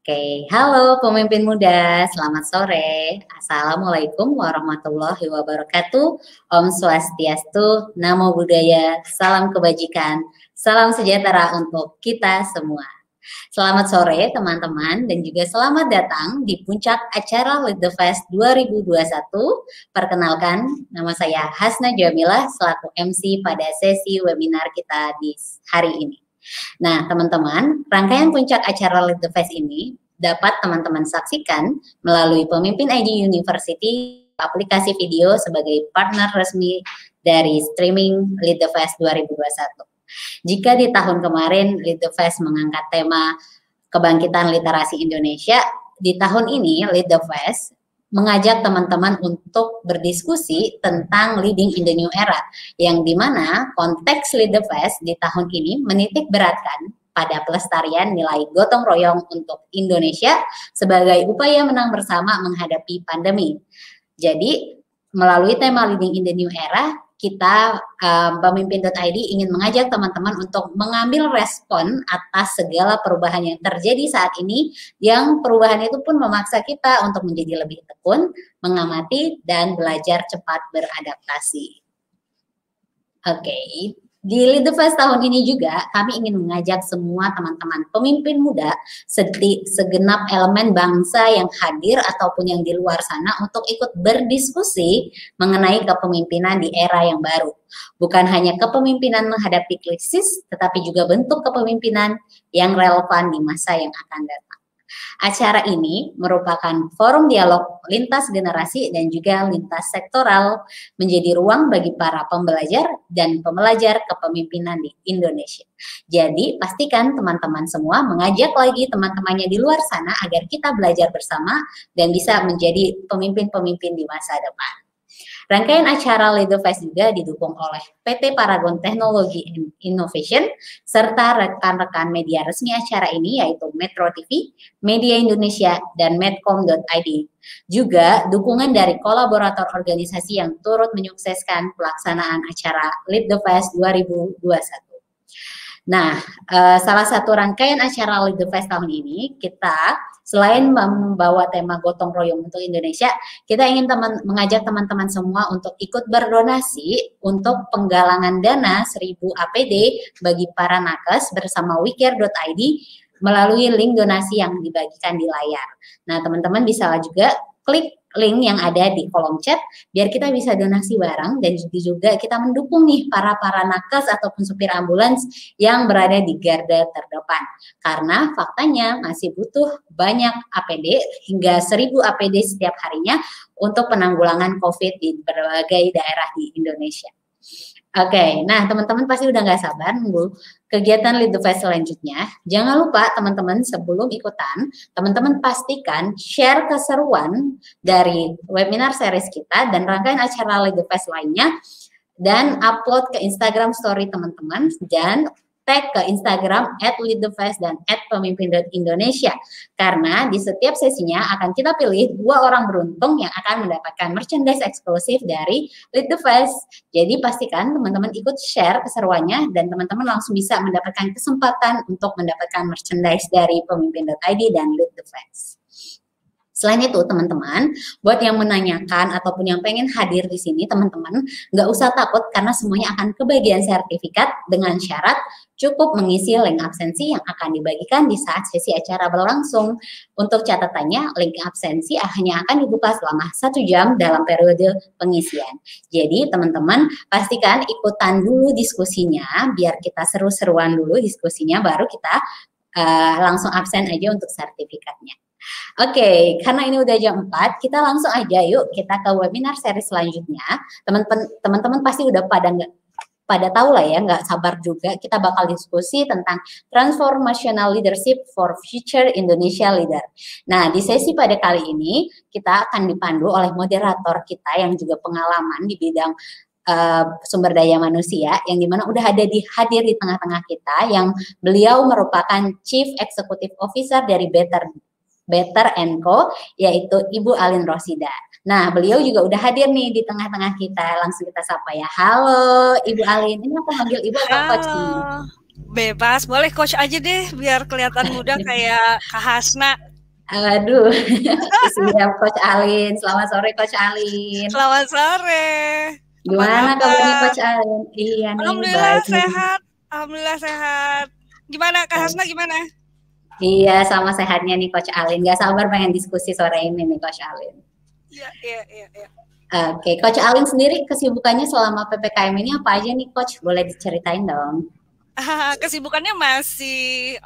Oke, halo pemimpin muda, selamat sore. Assalamualaikum warahmatullahi wabarakatuh. Om Swastiastu, Namo Buddhaya, salam kebajikan, salam sejahtera untuk kita semua. Selamat sore teman-teman dan juga selamat datang di puncak acara Lead the Fest 2021. Perkenalkan, nama saya Hasna Jamilah selaku MC pada sesi webinar kita di hari ini. Nah, teman-teman, rangkaian puncak acara Lead the Fest ini dapat teman-teman saksikan melalui Pemimpin ID University aplikasi video sebagai partner resmi dari streaming Lead the Fest 2021. Jika di tahun kemarin Lead the Fest mengangkat tema kebangkitan literasi Indonesia, di tahun ini Lead the Fest mengajak teman-teman untuk berdiskusi tentang leading in the new era, yang dimana konteks Lead the Fest di tahun ini menitik beratkan pada pelestarian nilai gotong royong untuk Indonesia sebagai upaya menang bersama menghadapi pandemi. Jadi, melalui tema leading in the new era, kita pemimpin.id ingin mengajak teman-teman untuk mengambil respon atas segala perubahan yang terjadi saat ini, yang perubahan itu pun memaksa kita untuk menjadi lebih tekun, mengamati, dan belajar cepat beradaptasi. Oke, di Lead the Fest tahun ini juga kami ingin mengajak semua teman-teman pemimpin muda, segenap elemen bangsa yang hadir ataupun yang di luar sana untuk ikut berdiskusi mengenai kepemimpinan di era yang baru. Bukan hanya kepemimpinan menghadapi krisis, tetapi juga bentuk kepemimpinan yang relevan di masa yang akan datang. Acara ini merupakan forum dialog lintas generasi dan juga lintas sektoral, menjadi ruang bagi para pembelajar dan pembelajar kepemimpinan di Indonesia. Jadi pastikan teman-teman semua mengajak lagi teman-temannya di luar sana agar kita belajar bersama dan bisa menjadi pemimpin-pemimpin di masa depan. Rangkaian acara Lead the Fest juga didukung oleh PT Paragon Technology and Innovation serta rekan-rekan media resmi acara ini yaitu Metro TV, Media Indonesia, dan Medcom.id. Juga dukungan dari kolaborator organisasi yang turut menyukseskan pelaksanaan acara Lead the Fest 2021. Nah, salah satu rangkaian acara Lead the Fest tahun ini, kita selain membawa tema gotong royong untuk Indonesia, kita ingin mengajak teman-teman semua untuk ikut berdonasi untuk penggalangan dana 1000 APD bagi para nakes bersama wecare.id melalui link donasi yang dibagikan di layar. Nah, teman-teman bisa juga klik link yang ada di kolom chat biar kita bisa donasi bareng dan juga kita mendukung nih para nakes ataupun supir ambulans yang berada di garda terdepan, karena faktanya masih butuh banyak APD hingga 1000 APD setiap harinya untuk penanggulangan COVID di berbagai daerah di Indonesia. Oke, nah teman-teman pasti udah nggak sabar nunggu kegiatan Lead the Fest selanjutnya. Jangan lupa teman-teman sebelum ikutan, teman-teman pastikan share keseruan dari webinar series kita dan rangkaian acara Lead the Fest lainnya dan upload ke Instagram story teman-teman dan tag ke Instagram @leadthefest dan @pemimpin.indonesia, karena di setiap sesinya akan kita pilih 2 orang beruntung yang akan mendapatkan merchandise eksklusif dari Lead the Fest. Jadi pastikan teman-teman ikut share keseruannya dan teman-teman langsung bisa mendapatkan kesempatan untuk mendapatkan merchandise dari pemimpin.id dan Lead the Fest. Selain itu, teman-teman, buat yang menanyakan ataupun yang pengen hadir di sini, teman-teman, nggak usah takut karena semuanya akan kebagian sertifikat dengan syarat cukup mengisi link absensi yang akan dibagikan di saat sesi acara berlangsung. Untuk catatannya, link absensi hanya akan dibuka selama 1 jam dalam periode pengisian. Jadi, teman-teman, pastikan ikutan dulu diskusinya, biar kita seru-seruan dulu diskusinya, baru kita langsung absen aja untuk sertifikatnya. Oke, karena ini udah jam 4, kita langsung aja yuk kita ke webinar seri selanjutnya. Teman-teman pasti udah pada tahu lah ya, nggak sabar juga kita bakal diskusi tentang Transformational Leadership for Future Indonesia Leader. Nah, di sesi pada kali ini kita akan dipandu oleh moderator kita yang juga pengalaman di bidang sumber daya manusia, yang dimana udah hadir di tengah-tengah kita, yang beliau merupakan Chief Executive Officer dari Better & Co, yaitu Ibu Alin Rosida. Nah, beliau juga udah hadir nih di tengah-tengah kita. Langsung kita sapa ya. Halo, Ibu Alin. Ini aku manggil Ibu atau Coach nih? Bebas, boleh Coach aja deh, biar kelihatan muda kayak Kak Hasna. Aduh, siap Coach Alin. Selamat sore Coach Alin. Selamat sore. Apa Gimana kabarnya kabar? Coach Alin? Iya nih, Alhamdulillah baik nih. sehat. Alhamdulillah sehat. Gimana Kak Hasna gimana? Iya, sama sehatnya nih Coach Alin. Gak sabar pengen diskusi sore ini nih Coach Alin. Iya, iya, iya, iya. Oke, Coach Alin sendiri kesibukannya selama PPKM ini apa aja nih Coach? Boleh diceritain dong. Kesibukannya masih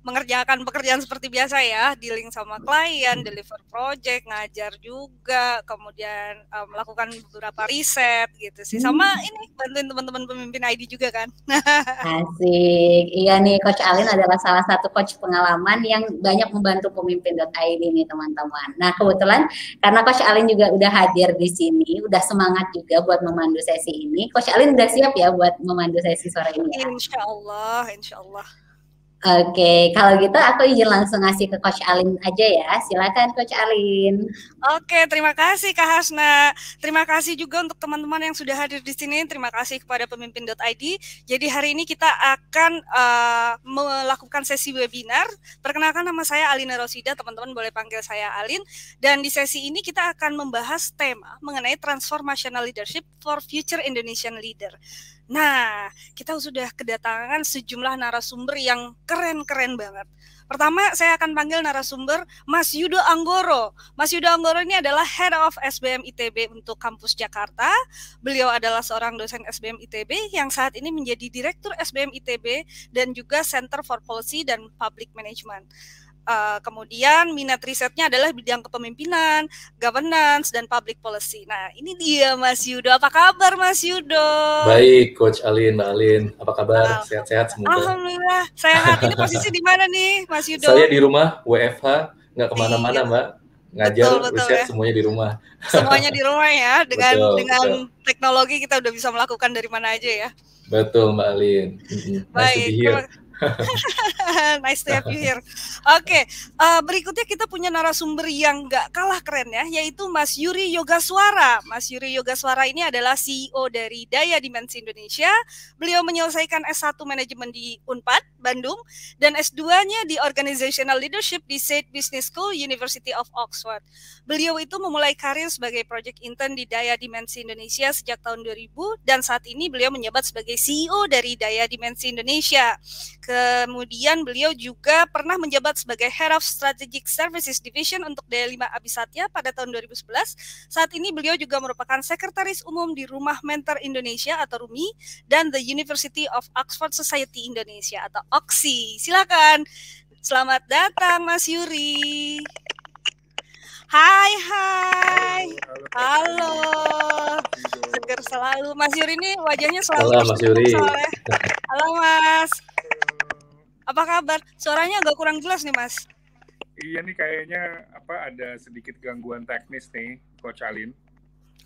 mengerjakan pekerjaan seperti biasa ya, dealing sama klien, deliver project, ngajar juga, kemudian melakukan beberapa riset gitu sih. Sama ini bantuin teman-teman pemimpin ID juga kan. Asik. Iya nih, Coach Alin adalah salah satu coach pengalaman yang banyak membantu pemimpin.id nih teman-teman. Nah, kebetulan karena Coach Alin juga udah hadir di sini, udah semangat juga buat memandu sesi ini. Coach Alin udah siap ya buat memandu sesi sore ini ya? Insya Allah, insya Allah. Oke, kalau gitu aku izin langsung ngasih ke Coach Alin aja ya. Silakan Coach Alin. Oke, terima kasih Kak Hasna. Terima kasih juga untuk teman-teman yang sudah hadir di sini. Terima kasih kepada pemimpin.id. Jadi hari ini kita akan melakukan sesi webinar. Perkenalkan nama saya Alina Rosida, teman-teman boleh panggil saya Alin. Dan di sesi ini kita akan membahas tema mengenai transformational leadership for future Indonesian leader. Nah, kita sudah kedatangan sejumlah narasumber yang keren-keren banget. Pertama, saya akan panggil narasumber Mas Yudo Anggoro. Mas Yudo Anggoro ini adalah Head of SBM ITB untuk kampus Jakarta. Beliau adalah seorang dosen SBM ITB yang saat ini menjadi Direktur SBM ITB dan juga Center for Policy dan Public Management. Kemudian minat risetnya adalah bidang kepemimpinan, governance, dan public policy. Nah, ini dia Mas Yudo. Apa kabar Mas Yudo? Baik, Coach Alin, Mbak Alin. Apa kabar? Sehat-sehat semoga. Alhamdulillah, sehat. Ini posisi di mana nih Mas Yudo? Saya di rumah, WFH, nggak kemana-mana Mbak. Ngajar, betul, riset, ya. Semuanya di rumah. Semuanya di rumah ya, dengan betul. Teknologi kita udah bisa melakukan dari mana aja ya. Betul Mbak Alin. Baik, nice to have you here. Oke, berikutnya kita punya narasumber yang nggak kalah keren ya, yaitu Mas Yuri Yogaswara. Mas Yuri Yogaswara ini adalah CEO dari Daya Dimensi Indonesia. Beliau menyelesaikan S1 Manajemen di Unpad, Bandung, dan S2-nya di Organizational Leadership di Said Business School, University of Oxford. Beliau itu memulai karir sebagai project intern di Daya Dimensi Indonesia sejak tahun 2000, dan saat ini beliau menjabat sebagai CEO dari Daya Dimensi Indonesia. Kemudian beliau juga pernah menjabat sebagai Head of Strategic Services Division untuk Daya 5 Abisatya pada tahun 2011. Saat ini beliau juga merupakan Sekretaris Umum di Rumah Mentor Indonesia atau RUMI dan The University of Oxford Society Indonesia atau OXI. Silakan. Selamat datang Mas Yuri. Hai. Halo. Seger selalu. Mas Yuri ini wajahnya selalu Halo Mas Yuri. Halo Mas. Apa kabar? Suaranya agak kurang jelas nih Mas. Iya nih kayaknya ada sedikit gangguan teknis nih Coach Alin.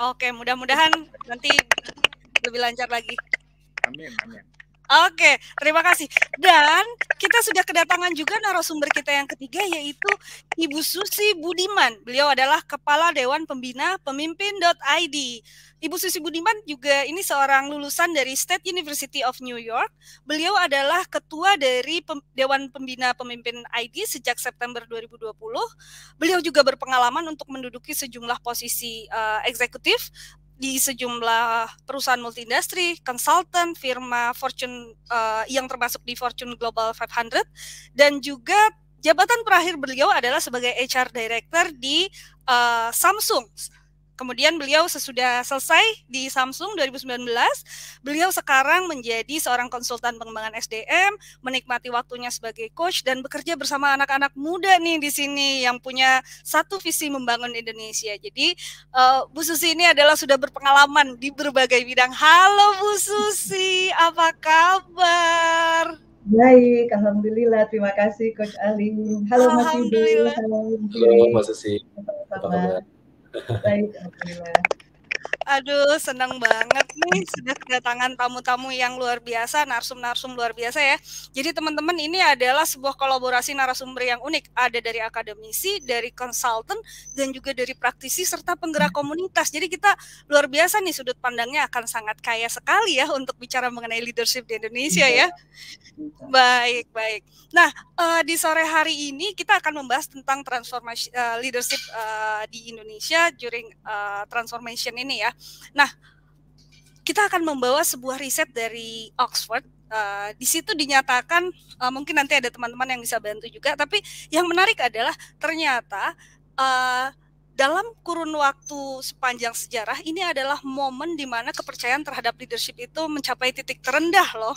Oke, mudah-mudahan nanti lebih lancar lagi. Amin. Oke, terima kasih. Dan kita sudah kedatangan juga narasumber kita yang ketiga, yaitu Ibu Susi Budiman. Beliau adalah Kepala Dewan Pembina Pemimpin.id. Ibu Susi Budiman juga ini seorang lulusan dari State University of New York. Beliau adalah ketua dari Dewan Pembina Pemimpin ID sejak September 2020. Beliau juga berpengalaman untuk menduduki sejumlah posisi eksekutif di sejumlah perusahaan multi-industri, konsultan, firma Fortune yang termasuk di Fortune Global 500, dan juga jabatan terakhir beliau adalah sebagai HR Director di Samsung. Kemudian beliau sesudah selesai di Samsung 2019, beliau sekarang menjadi seorang konsultan pengembangan SDM, menikmati waktunya sebagai coach dan bekerja bersama anak-anak muda nih di sini yang punya satu visi membangun Indonesia. Jadi Bu Susi ini adalah sudah berpengalaman di berbagai bidang. Halo Bu Susi, apa kabar? Baik, alhamdulillah. Terima kasih Coach Ali. Halo Mas Yudo. Halo Mas Susi. Apa kabar? Baik, alhamdulillah. Aduh, senang banget nih sudah kedatangan tamu-tamu yang luar biasa, narsum-narsum luar biasa ya. Jadi teman-teman, ini adalah sebuah kolaborasi narasumber yang unik. Ada dari akademisi, dari konsultan, dan juga dari praktisi serta penggerak komunitas. Jadi kita luar biasa nih, sudut pandangnya akan sangat kaya sekali ya untuk bicara mengenai leadership di Indonesia ya. Baik, baik. Nah, di sore hari ini kita akan membahas tentang transformasi leadership di Indonesia during transformation ini ya. Nah, kita akan membawa sebuah riset dari Oxford. Di situ dinyatakan, mungkin nanti ada teman-teman yang bisa bantu juga, tapi yang menarik adalah ternyata dalam kurun waktu sepanjang sejarah, ini adalah momen di mana kepercayaan terhadap leadership itu mencapai titik terendah loh.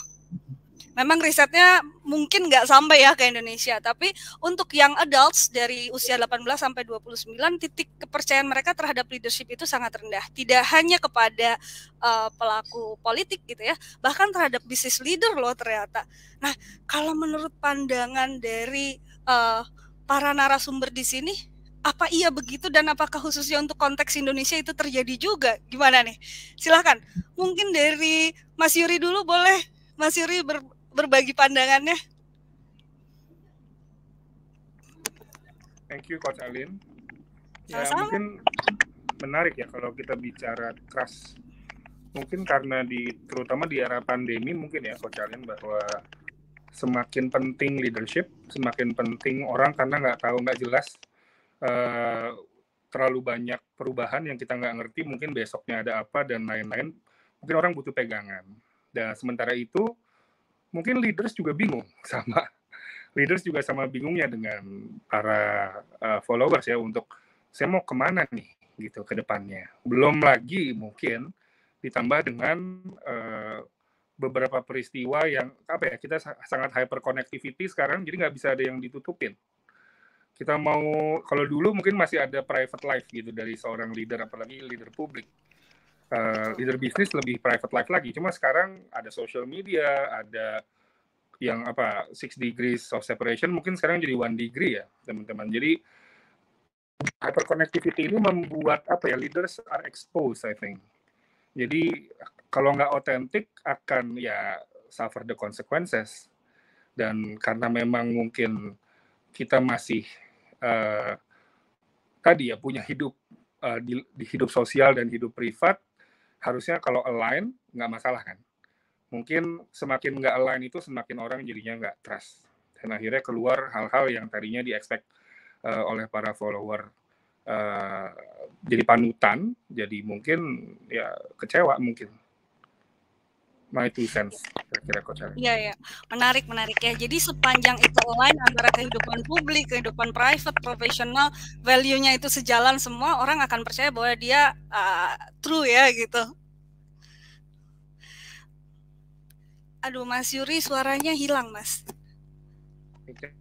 Memang risetnya mungkin nggak sampai ya ke Indonesia, tapi untuk young adults dari usia 18 sampai 29, titik kepercayaan mereka terhadap leadership itu sangat rendah. Tidak hanya kepada pelaku politik gitu ya, bahkan terhadap business leader loh ternyata. Nah, kalau menurut pandangan dari para narasumber di sini, apa iya begitu dan apakah khususnya untuk konteks Indonesia itu terjadi juga? Gimana nih? Silahkan. Mungkin dari Mas Yuri dulu boleh. Mas Yuri berbagi pandangannya. Thank you Coach Alin. Ya, Sama-sama. mungkin menarik ya kalau kita bicara trust. Mungkin karena terutama di era pandemi mungkin ya Coach Alin, bahwa semakin penting leadership, semakin penting orang karena nggak jelas, terlalu banyak perubahan yang kita nggak ngerti, mungkin besoknya ada apa dan lain-lain. Mungkin orang butuh pegangan. Dan sementara itu mungkin leaders juga bingung sama bingungnya dengan para followers ya, untuk saya mau kemana nih gitu ke depannya. Belum lagi mungkin ditambah dengan beberapa peristiwa yang apa ya, kita sangat hyper connectivity sekarang, jadi nggak bisa ada yang ditutupin. Kita mau, kalau dulu mungkin masih ada private life gitu dari seorang leader, apalagi leader publik. Leader bisnis lebih private life lagi. Cuma sekarang ada social media, ada yang 6 degrees of separation, mungkin sekarang jadi 1 degree ya teman-teman. Jadi hyperconnectivity ini membuat leaders are exposed, I think. Jadi kalau nggak otentik akan ya suffer the consequences. Dan karena memang mungkin kita masih tadi ya punya hidup di hidup sosial dan hidup privat, harusnya kalau align nggak masalah kan. Mungkin semakin nggak align itu semakin orang jadinya nggak trust. Dan akhirnya keluar hal-hal yang tadinya di-expect oleh para follower jadi panutan, jadi mungkin ya kecewa mungkin. My 2 cents kira-kira Coach Alin. Iya, menarik ya. Jadi sepanjang itu align antara kehidupan publik, kehidupan private, profesional, value-nya itu sejalan semua, orang akan percaya bahwa dia true ya gitu. Aduh, Mas Yuri suaranya hilang, Mas. Mungkin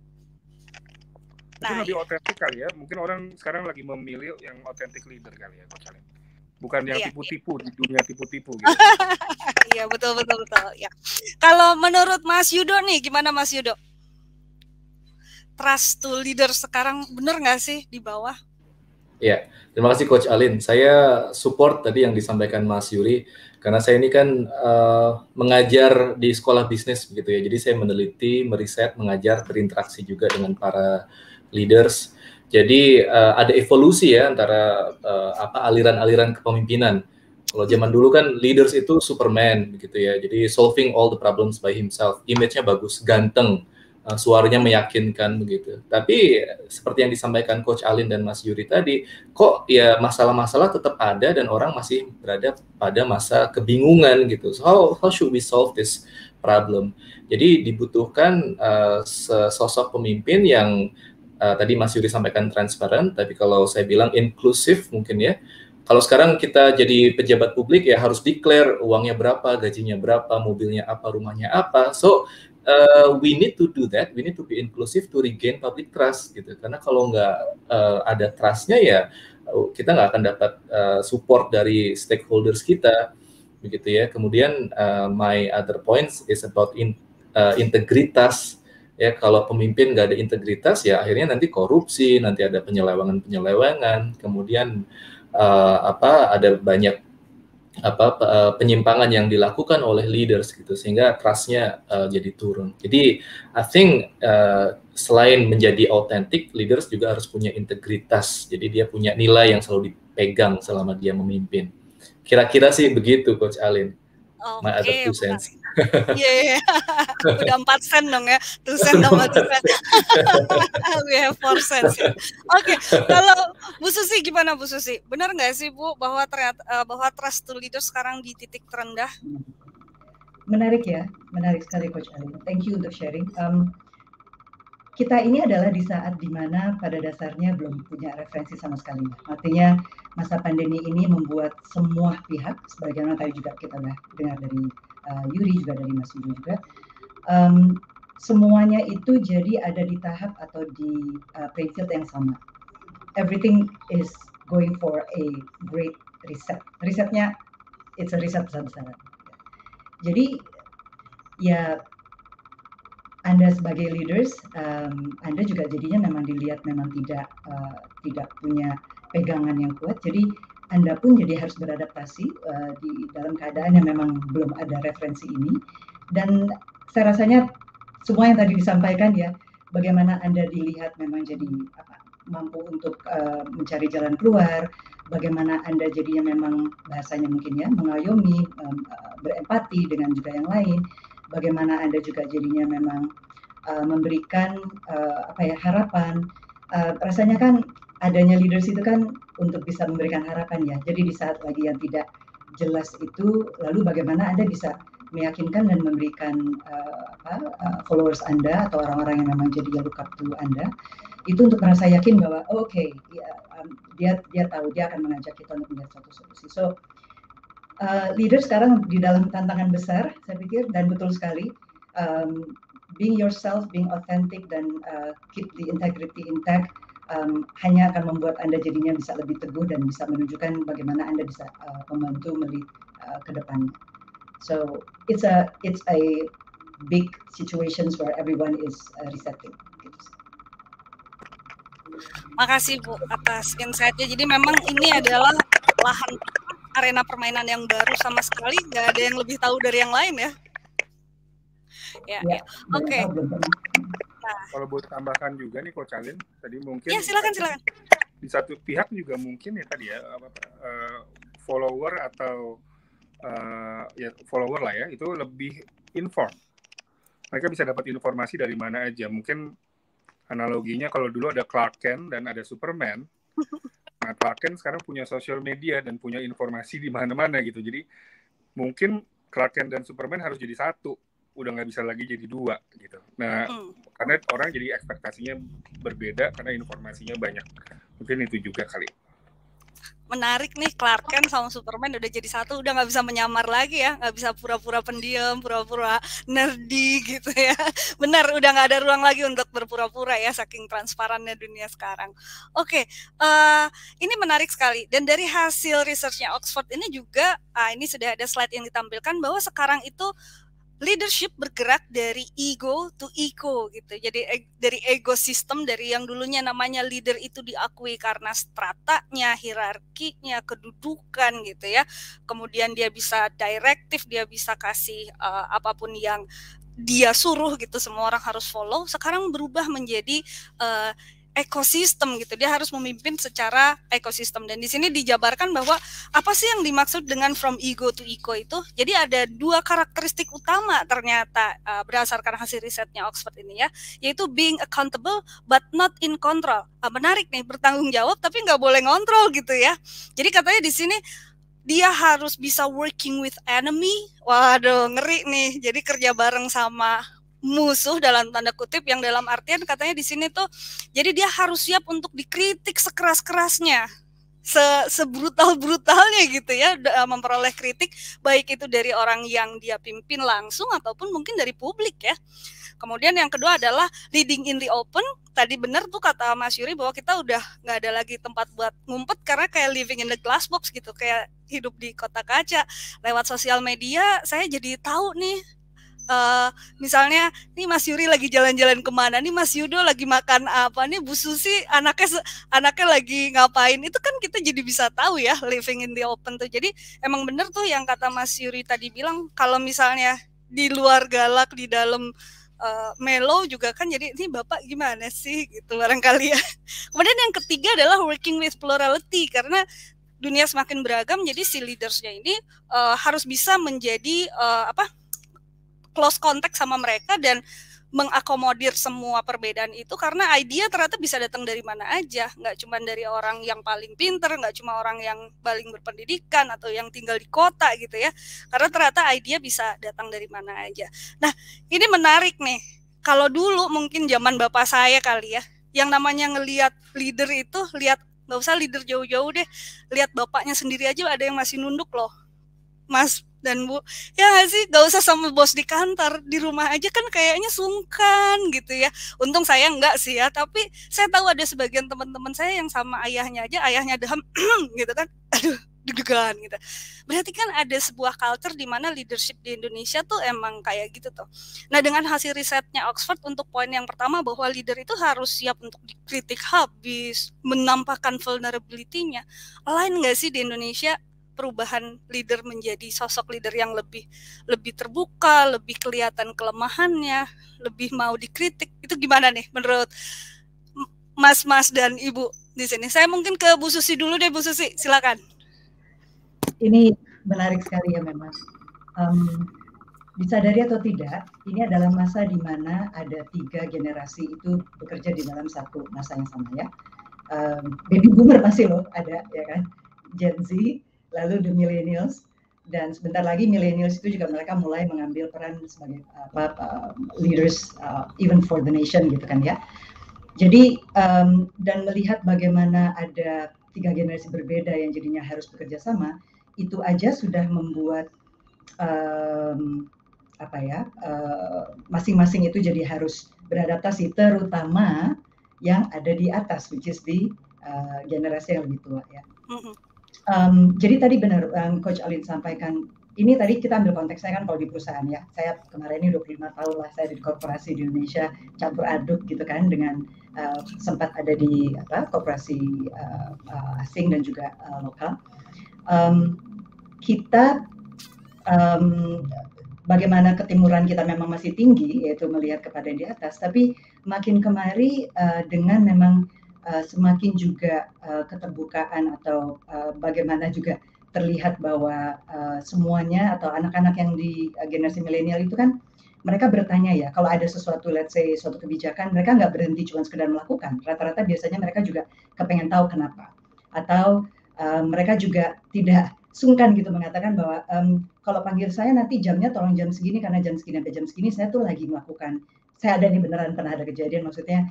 lebih otentik kali ya. Mungkin orang sekarang lagi memilih yang otentik leader kali ya Coach Alin. Bukan yang tipu-tipu di dunia tipu-tipu gitu. Iya, betul ya. Kalau menurut Mas Yudo nih, gimana Mas Yudo? Trust to leader sekarang benar nggak sih di bawah? Ya, terima kasih Coach Alin. Saya support tadi yang disampaikan Mas Yuri, karena saya ini kan mengajar di sekolah bisnis begitu ya. Jadi saya meneliti, meriset, mengajar, berinteraksi juga dengan para leaders. Jadi ada evolusi ya antara aliran-aliran kepemimpinan. Kalau zaman dulu kan leaders itu Superman gitu ya. Jadi solving all the problems by himself. Image-nya bagus, ganteng, suaranya meyakinkan begitu. Tapi seperti yang disampaikan Coach Alin dan Mas Yuri tadi, kok ya masalah-masalah tetap ada dan orang masih berada pada masa kebingungan gitu. So how should we solve this problem? Jadi dibutuhkan sosok pemimpin yang tadi Mas Yuri sampaikan transparan, tapi kalau saya bilang inklusif mungkin ya. Kalau sekarang kita jadi pejabat publik ya harus declare uangnya berapa, gajinya berapa, mobilnya apa, rumahnya apa. So we need to do that, we need to be inclusive to regain public trust gitu. Karena kalau nggak ada trust-nya ya kita nggak akan dapat support dari stakeholders kita begitu ya. Kemudian my other points is about integritas. Ya, kalau pemimpin nggak ada integritas ya akhirnya nanti korupsi, nanti ada penyelewengan, kemudian ada banyak penyimpangan yang dilakukan oleh leaders gitu, sehingga trust-nya jadi turun. Jadi I think selain menjadi autentik, leaders juga harus punya integritas. Jadi dia punya nilai yang selalu dipegang selama dia memimpin. Kira-kira sih begitu, Coach Alin. My other Oke, 2 cents. Iya, udah 4 sen dong ya, 2 sen sama 2 sen. We have 4 cents ya. Oke, kalau Bu Susi gimana Bu Susi? Benar nggak sih Bu bahwa ternyata bahwa trust to leader sekarang di titik terendah? Menarik ya, menarik sekali Coach Ali. Thank you untuk sharing. Kita ini adalah di saat dimana pada dasarnya belum punya referensi sama sekali. Artinya masa pandemi ini membuat semua pihak, sebagaimana tadi juga kita udah dengar dari Yuri juga dari Mas Yudo juga, semuanya itu jadi ada di tahap atau di playing field yang sama. Everything is going for a great reset. Resetnya, it's a reset besar-besaran. Jadi ya Anda sebagai leaders, Anda juga jadinya memang dilihat memang tidak punya pegangan yang kuat. Jadi Anda pun jadi harus beradaptasi di dalam keadaan yang memang belum ada referensi ini. Dan saya rasanya semua yang tadi disampaikan ya, bagaimana Anda dilihat memang jadi mampu untuk mencari jalan keluar, bagaimana Anda jadinya memang bahasanya mungkin ya mengayomi, berempati dengan juga yang lain. Bagaimana Anda juga jadinya memang memberikan harapan. Rasanya kan adanya leaders itu kan untuk bisa memberikan harapan ya. Jadi di saat lagi yang tidak jelas itu, lalu bagaimana Anda bisa meyakinkan dan memberikan followers Anda atau orang-orang yang memang jadi look up to Anda itu untuk merasa yakin bahwa dia tahu, dia akan mengajak kita untuk melihat suatu solusi. So leader sekarang di dalam tantangan besar, saya pikir, dan betul sekali, being yourself, being authentic, dan keep the integrity intact, hanya akan membuat Anda jadinya bisa lebih teguh dan bisa menunjukkan bagaimana Anda bisa membantu ke depannya. So it's a big situations where everyone is resetting. Makasih Bu atas insight-nya. Jadi memang ini adalah lahan arena permainan yang baru sama sekali, nggak ada yang lebih tahu dari yang lain ya. Ya. Oke. Nah, kalau buat tambahkan juga nih Coach Alin, tadi mungkin. Ya silakan. Di satu pihak juga mungkin ya tadi ya follower atau follower lah ya, itu lebih inform. Mereka bisa dapat informasi dari mana aja. Mungkin analoginya kalau dulu ada Clark Kent dan ada Superman. Nah, Clark Kent sekarang punya sosial media dan punya informasi di mana-mana gitu. Jadi mungkin Clark Kent dan Superman harus jadi satu, udah nggak bisa lagi jadi dua gitu. Nah, karena orang jadi ekspektasinya berbeda karena informasinya banyak. Mungkin itu juga kali. Menarik nih, Clark Kent sama Superman udah jadi satu, udah nggak bisa menyamar lagi ya, nggak bisa pura-pura pendiam, pura-pura nerdy gitu ya. Benar, udah nggak ada ruang lagi untuk berpura-pura ya, saking transparannya dunia sekarang. Oke, ini menarik sekali. Dan dari hasil researchnya Oxford ini juga, ini sudah ada slide yang ditampilkan bahwa sekarang itu leadership bergerak dari ego to eco gitu. Jadi dari ekosistem, dari yang dulunya namanya leader itu diakui karena stratanya, hierarkinya, kedudukan gitu ya. Kemudian dia bisa direktif, dia bisa kasih apapun yang dia suruh gitu, semua orang harus follow. Sekarang berubah menjadi ekosistem gitu, dia harus memimpin secara ekosistem. Dan di sini dijabarkan bahwa apa sih yang dimaksud dengan from ego to eco itu. Jadi ada dua karakteristik utama ternyata berdasarkan hasil risetnya Oxford ini ya, yaitu being accountable but not in control. Menarik nih, bertanggung jawab tapi nggak boleh ngontrol gitu ya. Jadi katanya di sini dia harus bisa working with enemy. Waduh, ngeri nih. Jadi kerja bareng sama musuh dalam tanda kutip, yang dalam artian katanya di sini tuh jadi dia harus siap untuk dikritik sekeras-kerasnya, sebrutal-brutalnya gitu ya, memperoleh kritik baik itu dari orang yang dia pimpin langsung ataupun mungkin dari publik ya. Kemudian yang kedua adalah leading in the open. Tadi benar tuh kata Mas Yuri bahwa kita udah nggak ada lagi tempat buat ngumpet karena kayak living in the glass box gitu, kayak hidup di kotak kaca. Lewat sosial media saya jadi tahu nih misalnya nih Mas Yuri lagi jalan-jalan kemana, nih Mas Yudo lagi makan apa, nih Bu Susi anaknya lagi ngapain, itu kan kita jadi bisa tahu ya, living in the open tuh. Jadi emang bener tuh yang kata Mas Yuri tadi bilang, kalau misalnya di luar galak, di dalam mellow juga kan, jadi ini Bapak gimana sih gitu barangkali ya. Kemudian yang ketiga adalah working with plurality, karena dunia semakin beragam, jadi si leadersnya ini harus bisa menjadi close contact sama mereka dan mengakomodir semua perbedaan itu, karena idea ternyata bisa datang dari mana aja, nggak cuma dari orang yang paling pinter, nggak cuma orang yang paling berpendidikan atau yang tinggal di kota gitu ya, karena ternyata idea bisa datang dari mana aja. Nah ini menarik nih, kalau dulu mungkin zaman bapak saya kali ya, yang namanya ngelihat leader itu, lihat nggak usah leader jauh-jauh deh, lihat bapaknya sendiri aja ada yang masih nunduk loh Mas dan Bu, ya nggak sih, gak usah sama bos di kantor, di rumah aja kan kayaknya sungkan gitu ya. Untung saya enggak sih ya, tapi saya tahu ada sebagian teman-teman saya yang sama ayahnya aja, ayahnya daham gitu kan, aduh deg-degan gitu. Berarti kan ada sebuah culture di mana leadership di Indonesia tuh emang kayak gitu tuh. Nah dengan hasil risetnya Oxford, untuk poin yang pertama bahwa leader itu harus siap untuk dikritik habis, menampakkan vulnerability-nya. Lain nggak sih di Indonesia perubahan leader menjadi sosok leader yang lebih terbuka, lebih kelihatan kelemahannya, lebih mau dikritik? Itu gimana nih menurut Mas dan Ibu di sini? Saya mungkin ke Bu Susi dulu deh, Bu Susi, silakan. Ini menarik sekali ya memang. Disadari atau tidak, ini adalah masa di mana ada 3 generasi itu bekerja di dalam satu masa yang sama ya. Baby boomer masih loh ada ya kan, Gen Z, lalu the millennials, dan sebentar lagi millennials itu juga mereka mulai mengambil peran sebagai leaders even for the nation gitu kan ya. Jadi dan melihat bagaimana ada 3 generasi berbeda yang jadinya harus bekerja sama, itu aja sudah membuat masing-masing itu jadi harus beradaptasi, terutama yang ada di atas, which is di generasi yang lebih tua ya. Jadi tadi benar Coach Alin sampaikan, ini tadi kita ambil konteksnya kan kalau di perusahaan ya, saya kemarin ini 25 tahun lah saya di korporasi di Indonesia, campur aduk gitu kan, dengan sempat ada di korporasi asing dan juga lokal. Kita bagaimana ketimuran kita memang masih tinggi, yaitu melihat kepada yang di atas, tapi makin kemari dengan memang semakin juga keterbukaan atau bagaimana juga terlihat bahwa semuanya atau anak-anak yang di generasi milenial itu kan mereka bertanya ya, kalau ada sesuatu, let's say suatu kebijakan, mereka nggak berhenti cuma sekedar melakukan, rata-rata biasanya mereka juga kepengen tahu kenapa, atau mereka juga tidak sungkan gitu mengatakan bahwa kalau panggil saya nanti jamnya tolong jam segini, karena jam segini sampai jam segini saya tuh lagi melakukan, saya ada nih beneran pernah ada kejadian, maksudnya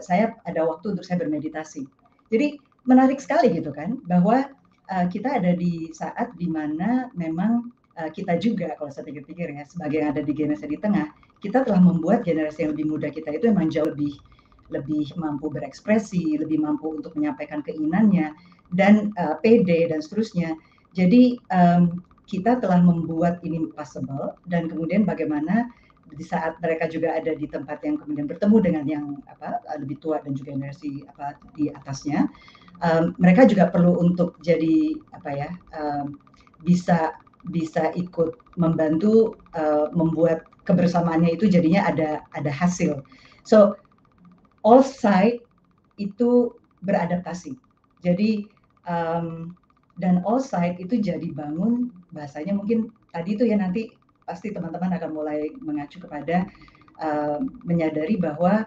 saya ada waktu untuk saya bermeditasi. Jadi menarik sekali gitu kan, bahwa kita ada di saat dimana memang kita juga kalau saya pikir-pikir ya, sebagai yang ada di generasi di tengah, kita telah membuat generasi yang lebih muda kita itu memang jauh lebih mampu berekspresi, lebih mampu untuk menyampaikan keinginannya, dan pede dan seterusnya. Jadi kita telah membuat ini possible, dan kemudian bagaimana di saat mereka juga ada di tempat yang kemudian bertemu dengan yang lebih tua dan juga generasi di atasnya, mereka juga perlu untuk jadi bisa ikut membantu membuat kebersamaannya itu jadinya ada hasil. So all side itu beradaptasi. Jadi dan all side itu jadi bangun, bahasanya mungkin tadi itu ya, nanti pasti teman-teman akan mulai mengacu kepada menyadari bahwa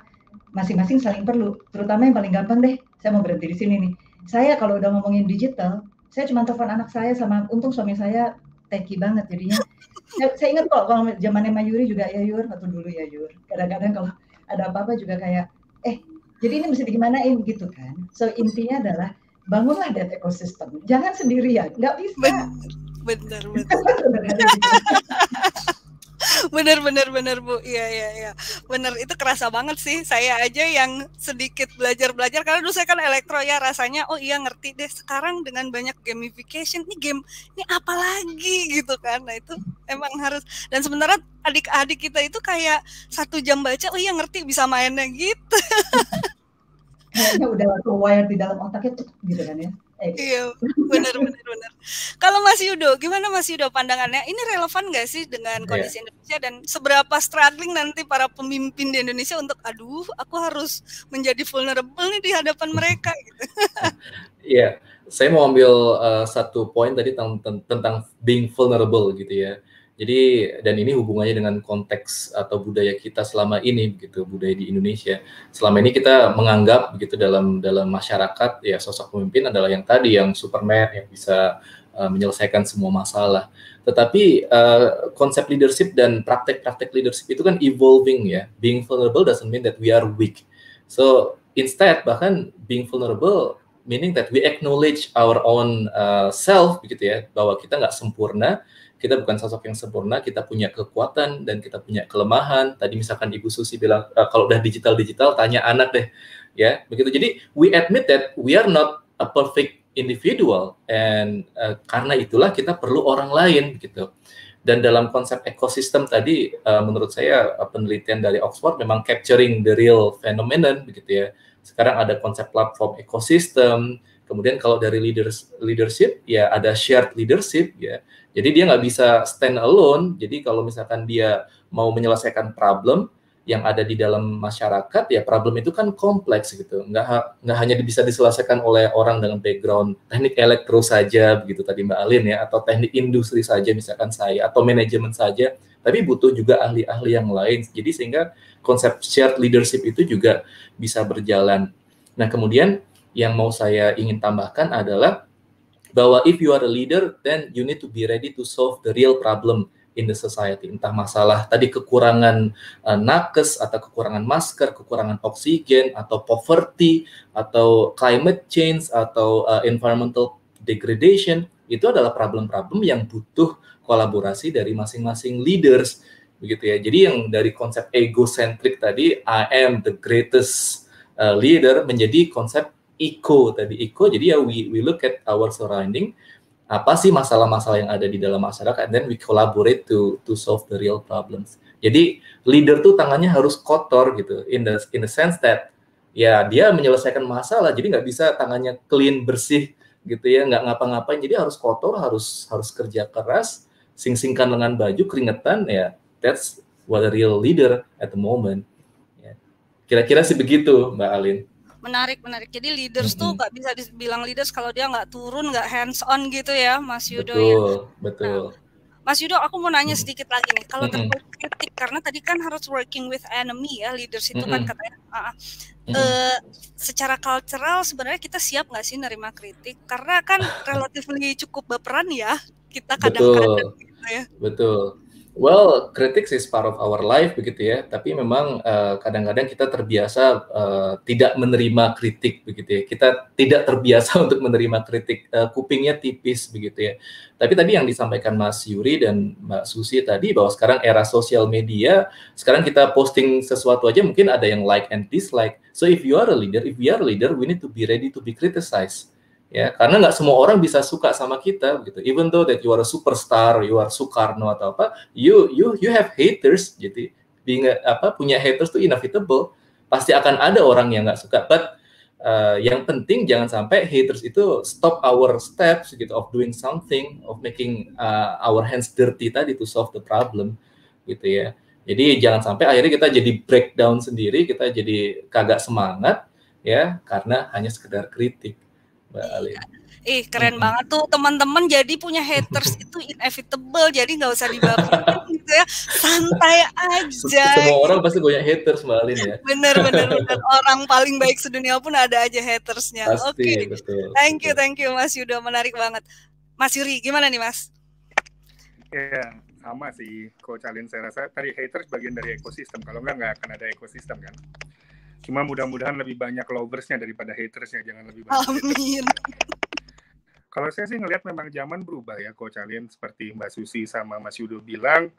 masing-masing saling perlu. Terutama yang paling gampang deh, saya mau berhenti di sini nih. Saya kalau udah ngomongin digital, saya cuma telepon anak saya, sama untung suami saya techy banget jadinya. Saya ingat kok kalau zamannya Mayuri juga, ya Yur, waktu dulu ya Yur. Kadang-kadang kalau ada apa-apa juga kayak, jadi ini mesti digimanain gitu kan. So intinya adalah bangunlah that ekosistem, jangan sendirian, nggak bisa. Benar. Bener Bu, iya. Bener, itu kerasa banget sih. Saya aja yang sedikit belajar karena dulu saya kan elektro ya, rasanya oh iya ngerti deh. Sekarang dengan banyak gamification, ini game ini apa lagi gitu kan. Nah itu emang harus. Dan sementara adik-adik kita itu kayak 1 jam baca, oh iya ngerti bisa mainnya gitu. Kayaknya udah ke-wire di dalam otaknya gitu kan ya. Iya, benar. Kalau Mas Yudo, gimana Mas Yudo pandangannya? Ini relevan nggak sih dengan kondisi Indonesia dan seberapa struggling nanti para pemimpin di Indonesia untuk, aduh, aku harus menjadi vulnerable nih di hadapan mereka gitu. Iya, saya mau ambil satu poin tadi tentang being vulnerable gitu ya. Jadi dan ini hubungannya dengan konteks atau budaya kita selama ini begitu, budaya di Indonesia. Selama ini kita menganggap begitu dalam masyarakat ya sosok pemimpin adalah yang tadi yang Superman yang bisa menyelesaikan semua masalah. Tetapi konsep leadership dan praktek-praktek leadership itu kan evolving ya. Being vulnerable doesn't mean that we are weak. So instead bahkan being vulnerable meaning that we acknowledge our own self begitu ya, bahwa kita nggak sempurna. Kita bukan sosok yang sempurna, kita punya kekuatan dan kita punya kelemahan. Tadi misalkan Ibu Susi bilang kalau udah digital tanya anak deh, ya begitu. Jadi we admit that we are not a perfect individual, and karena itulah kita perlu orang lain gitu. Dan dalam konsep ekosistem tadi, menurut saya penelitian dari Oxford memang capturing the real phenomenon begitu ya. Sekarang ada konsep platform ekosistem. Kemudian kalau dari leadership ya ada shared leadership ya. Jadi dia nggak bisa stand alone. Jadi kalau misalkan dia mau menyelesaikan problem yang ada di dalam masyarakat, ya problem itu kan kompleks gitu. Nggak hanya bisa diselesaikan oleh orang dengan background teknik elektro saja, begitu tadi Mbak Alin ya, atau teknik industri saja misalkan saya, atau manajemen saja, tapi butuh juga ahli-ahli yang lain. Jadi sehingga konsep shared leadership itu juga bisa berjalan. Nah kemudian yang mau saya ingin tambahkan adalah bahwa if you are a leader, then you need to be ready to solve the real problem in the society. Entah masalah tadi kekurangan nakes, atau kekurangan masker, kekurangan oksigen, atau poverty, atau climate change, atau environmental degradation, itu adalah problem-problem yang butuh kolaborasi dari masing-masing leaders. Begitu ya. Jadi yang dari konsep egocentric tadi, I am the greatest leader, menjadi konsep eco tadi, jadi ya we look at our surrounding, apa sih masalah-masalah yang ada di dalam masyarakat, and then we collaborate to solve the real problems. Jadi leader tuh tangannya harus kotor gitu, in the sense that ya dia menyelesaikan masalah, jadi nggak bisa tangannya clean bersih gitu ya, nggak ngapa-ngapain, jadi harus kotor, harus kerja keras, sing-singkan lengan baju, keringetan ya. That's what a real leader at the moment. Ya. Kira-kira sih begitu Mbak Alin. Menarik. Jadi leaders tuh nggak bisa dibilang leaders kalau dia nggak turun, nggak hands on gitu ya, Mas Yudo. Betul. Nah, Mas Yudo, aku mau nanya sedikit lagi nih. Kalau terkait kritik, karena tadi kan harus working with enemy ya, leaders itu kan katanya. Secara cultural sebenarnya kita siap nggak sih nerima kritik? Karena kan relatively cukup baperan ya, kita kadang-kadang gitu ya. Betul. Well, critics is part of our life begitu ya. Tapi memang kadang-kadang kita terbiasa tidak menerima kritik begitu ya. Kita tidak terbiasa untuk menerima kritik, kupingnya tipis begitu ya. Tapi tadi yang disampaikan Mas Yuri dan Mbak Susi tadi, bahwa sekarang era sosial media, sekarang kita posting sesuatu aja mungkin ada yang like and dislike. So if you are a leader, we need to be ready to be criticized. Ya, karena nggak semua orang bisa suka sama kita gitu. Even though that you are a superstar, you are Soekarno atau apa, you have haters. Jadi punya haters itu inevitable. Pasti akan ada orang yang nggak suka. But yang penting jangan sampai haters itu stop our steps gitu of doing something, of making our hands dirty tadi to solve the problem gitu ya. Jadi jangan sampai akhirnya kita jadi breakdown sendiri, kita jadi kagak semangat ya karena hanya sekedar kritik. Mbak Alin. Keren banget tuh teman-teman, jadi punya haters itu inevitable, jadi nggak usah dibaperin gitu ya, santai aja. Semua orang pasti punya haters Mbak Alin ya. Bener. Orang paling baik sedunia pun ada aja hatersnya. Oke. Betul. Thank you Mas Yudo, menarik banget. Mas Yuri, gimana nih Mas? Ya, sama sih Coach Alin, saya rasa tadi haters bagian dari ekosistem, kalau nggak akan ada ekosistem kan. Cuma mudah-mudahan lebih banyak loversnya daripada hatersnya, jangan lebih banyak. Amin. Kalau saya sih ngelihat memang zaman berubah ya, Coach Alin, seperti Mbak Susi sama Mas Yudo bilang,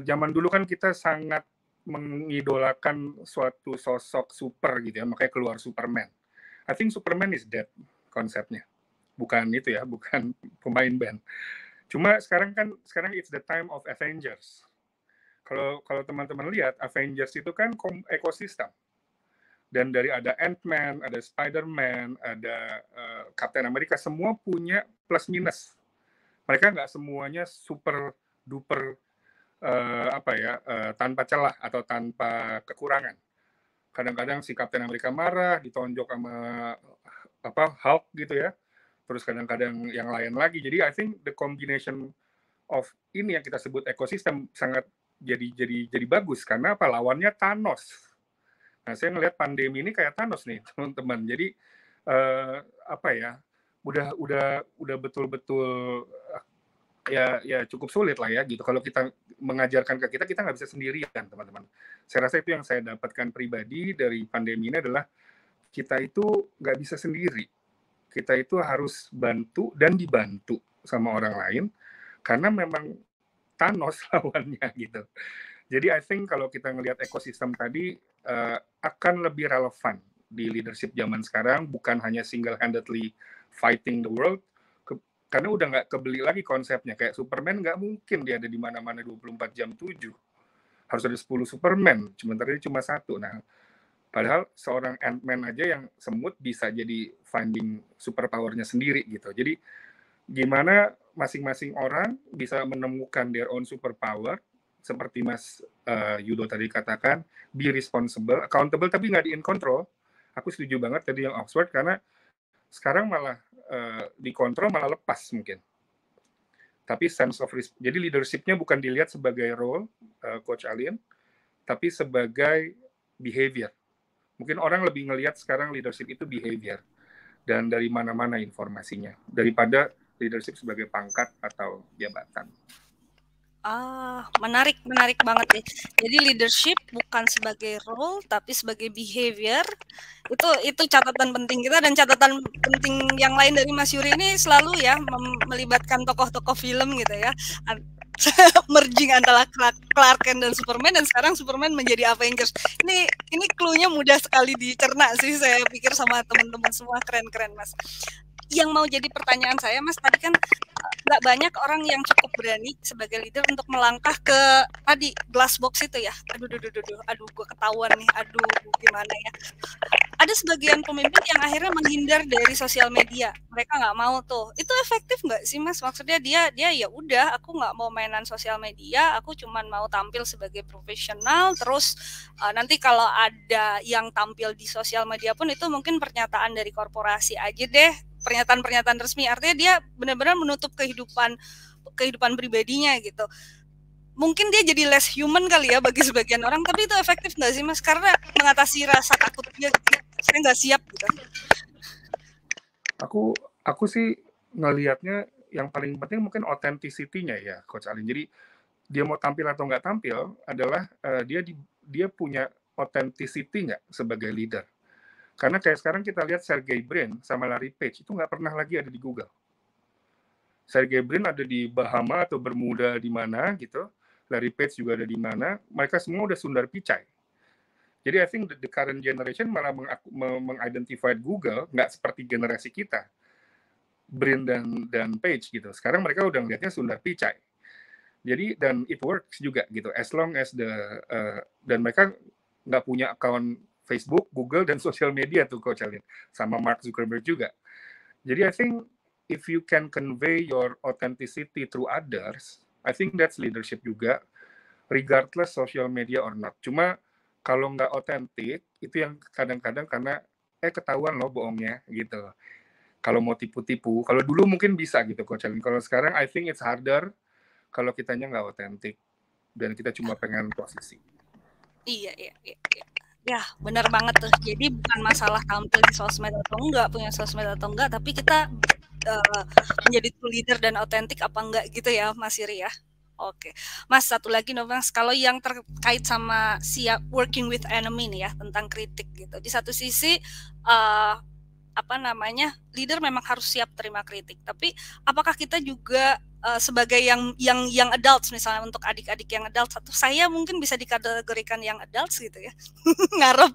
zaman dulu kan kita sangat mengidolakan suatu sosok super gitu ya, makanya keluar Superman. I think Superman is dead konsepnya. Bukan itu ya, bukan pemain band. Cuma sekarang it's the time of Avengers. Kalau teman-teman lihat, Avengers itu kan ekosistem. Dan dari ada Ant-Man, ada Spider-Man, ada Captain America, semua punya plus minus. Mereka nggak semuanya super duper tanpa celah atau tanpa kekurangan. Kadang-kadang si Captain America marah, ditonjok sama Hulk gitu ya. Terus kadang-kadang yang lain lagi. Jadi I think the combination of ini yang kita sebut ekosistem sangat jadi bagus karena apa? Lawannya Thanos. Nah, saya ngelihat pandemi ini kayak Thanos nih, teman-teman. Jadi udah betul-betul ya cukup sulit lah ya gitu. Kalau kita mengajarkan ke kita nggak bisa sendirian, teman-teman. Saya rasa itu yang saya dapatkan pribadi dari pandemi ini adalah kita itu nggak bisa sendiri. Kita itu harus bantu dan dibantu sama orang lain karena memang Thanos lawannya gitu. Jadi I think kalau kita ngelihat ekosistem tadi akan lebih relevan di leadership zaman sekarang, bukan hanya single-handedly fighting the world, karena udah nggak kebeli lagi konsepnya. Kayak Superman nggak mungkin dia ada di mana-mana 24 jam 7. Harus ada 10 Superman, sementara ini cuma 1. Nah, padahal seorang Ant-Man aja yang semut bisa jadi finding superpower-nya sendiri gitu. Jadi gimana masing-masing orang bisa menemukan their own superpower, seperti Mas Yudo tadi katakan, be responsible, accountable, tapi nggak di-in control. Aku setuju banget tadi yang Oxford, karena sekarang malah dikontrol malah lepas mungkin. Tapi sense of jadi leadership-nya bukan dilihat sebagai role, Coach Alin, tapi sebagai behavior. Mungkin orang lebih ngelihat sekarang leadership itu behavior dan dari mana-mana informasinya daripada leadership sebagai pangkat atau jabatan. Menarik banget nih. Jadi leadership bukan sebagai role tapi sebagai behavior. Itu catatan penting kita, dan catatan penting yang lain dari Mas Yuri ini selalu ya melibatkan tokoh-tokoh film gitu ya. Merging antara Clark Kent dan Superman, dan sekarang Superman menjadi Avengers. Ini clue-nya mudah sekali dicerna sih, saya pikir sama teman-teman semua. Keren Mas. Yang mau jadi pertanyaan saya, Mas, tadi kan nggak banyak orang yang cukup berani sebagai leader untuk melangkah ke tadi glass box itu ya. Aduh, gue ketahuan nih. Aduh, gimana ya? Ada sebagian pemimpin yang akhirnya menghindar dari sosial media. Mereka nggak mau tuh. Itu efektif nggak sih, Mas? Maksudnya dia ya udah, aku nggak mau mainan sosial media. Aku cuman mau tampil sebagai profesional. Terus nanti kalau ada yang tampil di sosial media pun itu mungkin pernyataan dari korporasi aja deh. Pernyataan resmi, artinya dia benar-benar menutup kehidupan pribadinya gitu. Mungkin dia jadi less human kali ya bagi sebagian orang, tapi itu efektif nggak sih, Mas? Karena mengatasi rasa takut dia, saya nggak siap gitu. Aku sih ngelihatnya yang paling penting mungkin authenticity-nya ya, Coach Alin. Jadi dia mau tampil atau nggak tampil adalah dia punya authenticity nggak sebagai leader. Karena kayak sekarang kita lihat Sergey Brin sama Larry Page itu nggak pernah lagi ada di Google. Sergey Brin ada di Bahama atau Bermuda di mana gitu. Larry Page juga ada di mana. Mereka semua udah Sundar Pichai. Jadi I think the current generation malah mengidentify Google nggak seperti generasi kita. Brin dan Page gitu. Sekarang mereka udah ngeliatnya Sundar Pichai. Jadi dan it works juga gitu. As long as dan mereka nggak punya account Facebook, Google, dan sosial media tuh Coach Alin. Sama Mark Zuckerberg juga. Jadi I think if you can convey your authenticity through others, I think that's leadership juga, regardless social media or not. Cuma kalau nggak authentic, itu yang kadang-kadang karena ketahuan loh bohongnya gitu. Kalau mau tipu-tipu, kalau dulu mungkin bisa gitu Coach Alin. Kalau sekarang I think it's harder kalau kitanya nggak authentic dan kita cuma pengen posisi. Iya. Ya, benar banget tuh. Jadi bukan masalah tampil di sosmed atau enggak, punya sosmed atau enggak, tapi kita menjadi true leader dan otentik apa enggak gitu ya, Mas Yuri ya. Oke. Mas, satu lagi dong, Mas, kalau yang terkait sama working with enemy nih ya, tentang kritik gitu. Di satu sisi leader memang harus siap terima kritik. Tapi apakah kita juga sebagai yang adults, misalnya untuk adik-adik yang adults, atau saya mungkin bisa dikategorikan yang adults gitu ya, ngarep.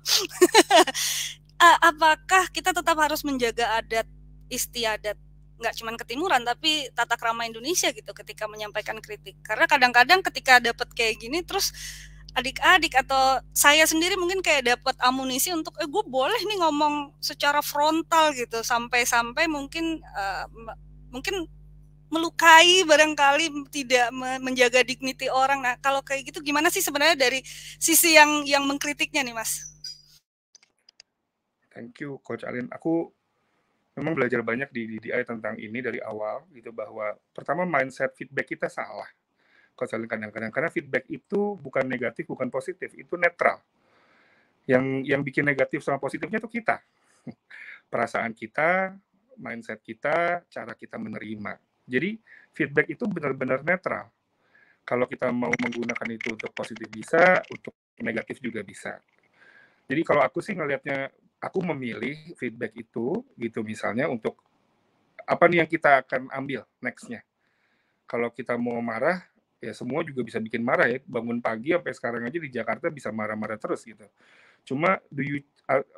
Apakah kita tetap harus menjaga adat istiadat, nggak cuma ketimuran tapi tata krama Indonesia gitu ketika menyampaikan kritik? Karena kadang-kadang ketika dapat kayak gini terus adik-adik atau saya sendiri mungkin kayak dapat amunisi untuk gue boleh nih ngomong secara frontal gitu, sampai mungkin melukai, barangkali tidak menjaga dignity orang. Nah, kalau kayak gitu gimana sih sebenarnya dari sisi yang mengkritiknya nih, Mas? Thank you, Coach Alin. Aku memang belajar banyak di DDI tentang ini dari awal gitu, bahwa pertama mindset feedback kita salah. Coach Alin kadang-kadang, karena feedback itu bukan negatif, bukan positif, itu netral. Yang bikin negatif sama positifnya itu kita. Perasaan kita, mindset kita, cara kita menerima. Jadi feedback itu benar-benar netral. Kalau kita mau menggunakan itu untuk positif bisa, untuk negatif juga bisa. Jadi kalau aku sih ngelihatnya, aku memilih feedback itu gitu, misalnya untuk apa nih yang kita akan ambil next-nya. Kalau kita mau marah, ya semua juga bisa bikin marah ya. Bangun pagi sampai sekarang aja di Jakarta bisa marah-marah terus gitu. Cuma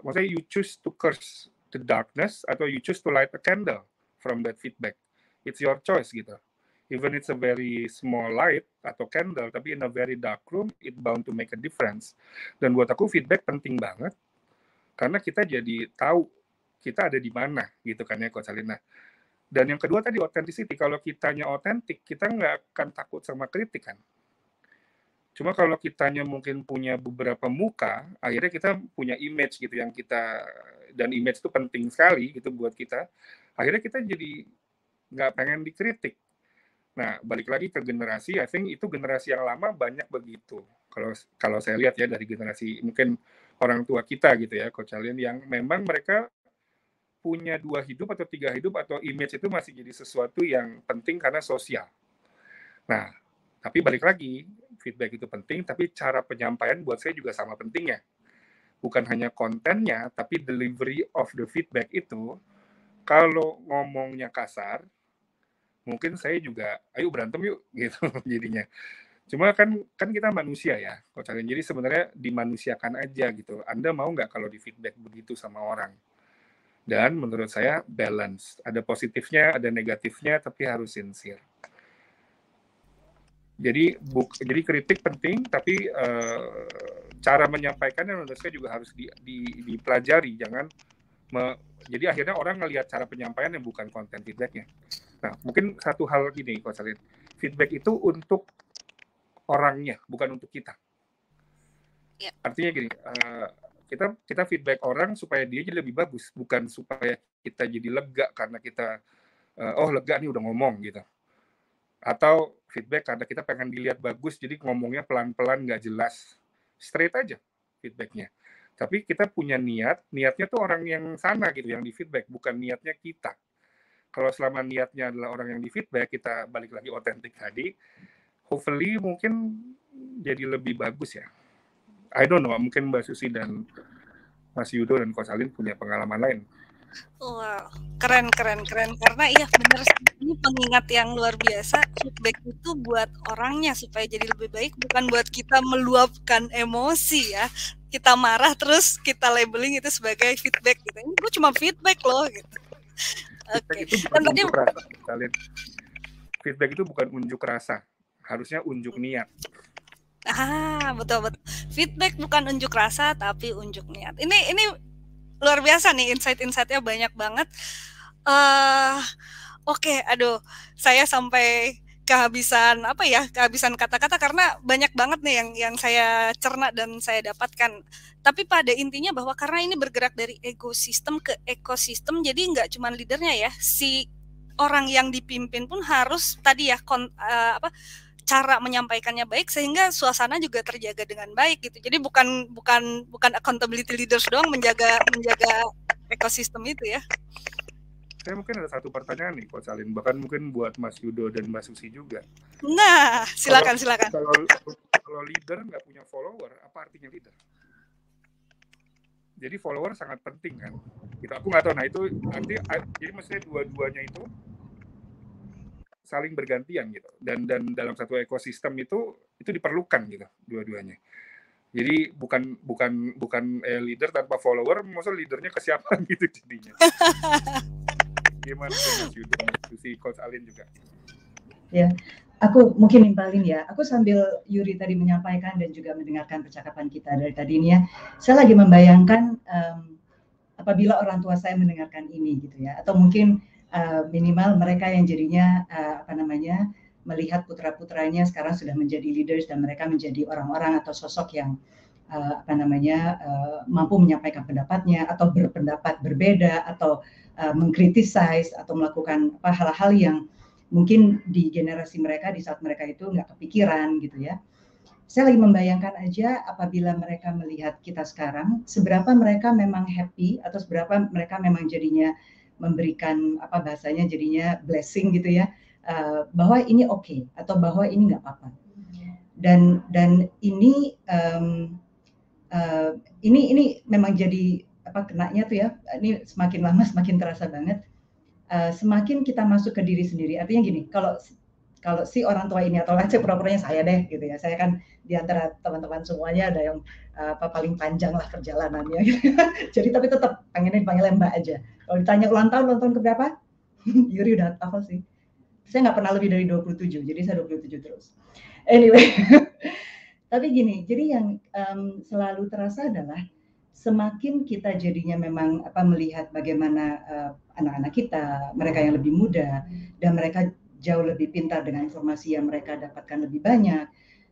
maksudnya you choose to curse the darkness atau you choose to light a candle from that feedback. It's your choice gitu. Even it's a very small light atau candle, tapi in a very dark room, it bound to make a difference. Dan buat aku feedback penting banget, karena kita jadi tahu kita ada di mana gitu kan ya, Coach Alina. Dan yang kedua tadi authenticity. Kalau kitanya otentik, kita nggak akan takut sama kritik kan. Cuma kalau kitanya mungkin punya beberapa muka, akhirnya kita punya image gitu yang kita, dan image itu penting sekali gitu buat kita. Akhirnya kita jadi nggak pengen dikritik. Nah, balik lagi ke generasi, I think itu generasi yang lama banyak begitu. Kalau saya lihat ya dari generasi mungkin orang tua kita gitu ya, Coach Alin, yang memang mereka punya 2 hidup atau 3 hidup, atau image itu masih jadi sesuatu yang penting karena sosial. Nah, tapi balik lagi, feedback itu penting, tapi cara penyampaian buat saya juga sama pentingnya. Bukan hanya kontennya, tapi delivery of the feedback itu, kalau ngomongnya kasar, mungkin saya juga, ayo berantem yuk, gitu jadinya. Cuma kan kita manusia ya, Coach Alin. Jadi sebenarnya dimanusiakan aja gitu. Anda mau nggak kalau di feedback begitu sama orang? Dan menurut saya balance. Ada positifnya, ada negatifnya, tapi harus sincere. Jadi kritik penting, tapi cara menyampaikannya menurut saya juga harus dipelajari. Jangan jadi akhirnya orang ngelihat cara penyampaian yang bukan konten feedbacknya. Nah, mungkin satu hal gini, Coach Alin. Feedback itu untuk orangnya, bukan untuk kita. Ya. Artinya gini, kita feedback orang supaya dia jadi lebih bagus, bukan supaya kita jadi lega karena kita lega nih udah ngomong gitu. Atau feedback karena kita pengen dilihat bagus, jadi ngomongnya pelan-pelan nggak jelas, straight aja feedbacknya. Tapi kita punya niatnya tuh orang yang sana gitu, yang di feedback, bukan niatnya kita. Kalau selama niatnya adalah orang yang di feedback, kita balik lagi otentik tadi, hopefully mungkin jadi lebih bagus ya. I don't know, mungkin Mbak Susi dan Mas Yudo dan Coach Alin punya pengalaman lain. Wow, keren. Karena iya benar, ini pengingat yang luar biasa. Feedback itu buat orangnya supaya jadi lebih baik, bukan buat kita meluapkan emosi ya. Kita marah terus kita labeling itu sebagai feedback gitu. Ini gue cuma feedback loh gitu. Oke. Dan tadi feedback itu bukan unjuk rasa, harusnya unjuk niat. Betul. Feedback bukan unjuk rasa tapi unjuk niat. Ini luar biasa nih, insight-insightnya banyak banget. Oke, aduh, saya sampai kehabisan kata-kata karena banyak banget nih yang saya cerna dan saya dapatkan. Tapi pada intinya bahwa karena ini bergerak dari ekosistem ke ekosistem, jadi nggak cuma leadernya ya, si orang yang dipimpin pun harus tadi ya cara menyampaikannya baik sehingga suasana juga terjaga dengan baik gitu. Jadi bukan accountability leaders doang menjaga ekosistem itu ya. Saya mungkin ada satu pertanyaan nih, Coach Alin, bahkan mungkin buat Mas Yudo dan Mbak Susi juga. Nah, silakan. Kalau leader nggak punya follower, apa artinya leader? Jadi follower sangat penting kan. Gitu. Aku nggak tahu. Nah itu nanti jadi maksudnya dua-duanya itu saling bergantian gitu. Dan dalam satu ekosistem itu diperlukan gitu dua-duanya. Jadi bukan leader tanpa follower, maksudnya leadernya ke siapa gitu jadinya. Gimana Mas Yuda, si Coach Alin juga? Ya, aku mungkin nimpalin ya. Aku sambil Yuri tadi menyampaikan dan juga mendengarkan percakapan kita dari tadi ini ya. Saya lagi membayangkan apabila orang tua saya mendengarkan ini gitu ya, atau mungkin minimal mereka yang jadinya melihat putra-putranya sekarang sudah menjadi leaders dan mereka menjadi orang-orang atau sosok yang mampu menyampaikan pendapatnya atau berpendapat berbeda atau mengkritisize atau melakukan hal-hal yang mungkin di generasi mereka di saat mereka itu nggak kepikiran gitu ya. Saya lagi membayangkan aja apabila mereka melihat kita sekarang, seberapa mereka memang happy atau seberapa mereka memang jadinya memberikan jadinya blessing gitu ya, bahwa ini oke atau bahwa ini nggak apa-apa. Dan ini memang jadi kenanya tuh ya, ini semakin lama semakin terasa banget. Semakin kita masuk ke diri sendiri, artinya gini, kalau si orang tua ini atau pura-puranya saya deh gitu ya, saya kan di antara teman-teman semuanya ada yang paling panjang lah perjalanannya gitu. Jadi tapi tetap pengennya dipanggil Mbak aja. Kalau ditanya ulang tahun keberapa? Yuri udah hafal sih. Saya nggak pernah lebih dari 27, jadi saya 27 terus. Anyway, tapi gini, jadi yang selalu terasa adalah semakin kita jadinya memang melihat bagaimana anak-anak kita, mereka yang lebih muda, dan mereka jauh lebih pintar dengan informasi yang mereka dapatkan lebih banyak.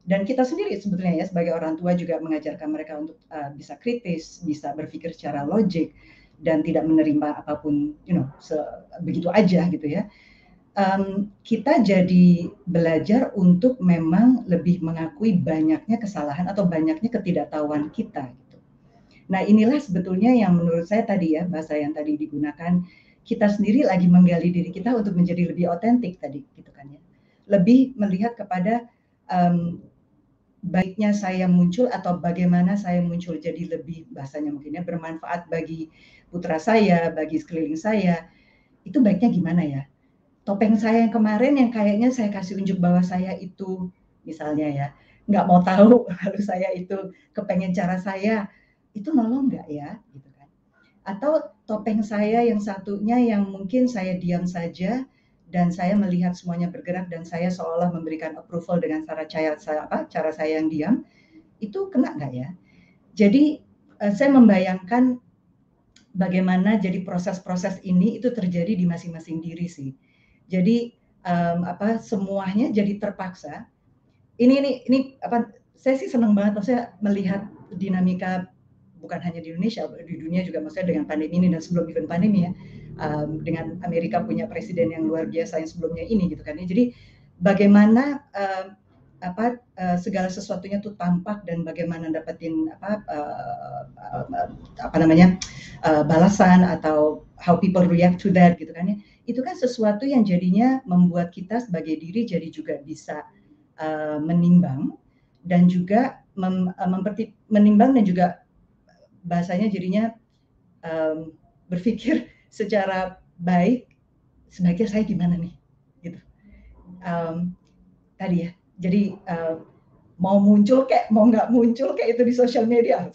Dan kita sendiri sebetulnya ya sebagai orang tua juga mengajarkan mereka untuk bisa kritis, bisa berpikir secara logik dan tidak menerima apapun, begitu aja gitu ya. Kita jadi belajar untuk memang lebih mengakui banyaknya kesalahan atau banyaknya ketidaktahuan kita. Gitu. Nah inilah sebetulnya yang menurut saya tadi ya bahasa yang tadi digunakan. Kita sendiri lagi menggali diri kita untuk menjadi lebih otentik tadi gitu kan ya. Lebih melihat kepada baiknya saya muncul atau bagaimana saya muncul jadi lebih bahasanya mungkin ya bermanfaat bagi putra saya, bagi sekeliling saya. Itu baiknya gimana ya? Topeng saya yang kemarin yang kayaknya saya kasih unjuk bahwa saya itu misalnya ya nggak mau tahu kalau saya itu kepengen cara saya itu nolong nggak ya gitu kan? Atau topeng saya yang satunya yang mungkin saya diam saja dan saya melihat semuanya bergerak dan saya seolah memberikan approval dengan cara saya yang diam, itu kena nggak ya? Jadi saya membayangkan bagaimana jadi proses-proses ini itu terjadi di masing-masing diri sih. Jadi semuanya jadi terpaksa. Ini saya sih senang banget maksudnya melihat dinamika bukan hanya di Indonesia, di dunia juga maksudnya dengan pandemi ini dan sebelum event pandemi ya, dengan Amerika punya presiden yang luar biasa yang sebelumnya ini gitu kan ya. Jadi bagaimana segala sesuatunya tuh tampak dan bagaimana dapetin balasan atau how people react to that gitu kan ya. Itu kan sesuatu yang jadinya membuat kita sebagai diri jadi juga bisa menimbang dan juga menimbang dan juga bahasanya jadinya berpikir secara baik sebaiknya saya gimana nih gitu tadi ya jadi mau muncul kayak mau nggak muncul kayak itu di sosial media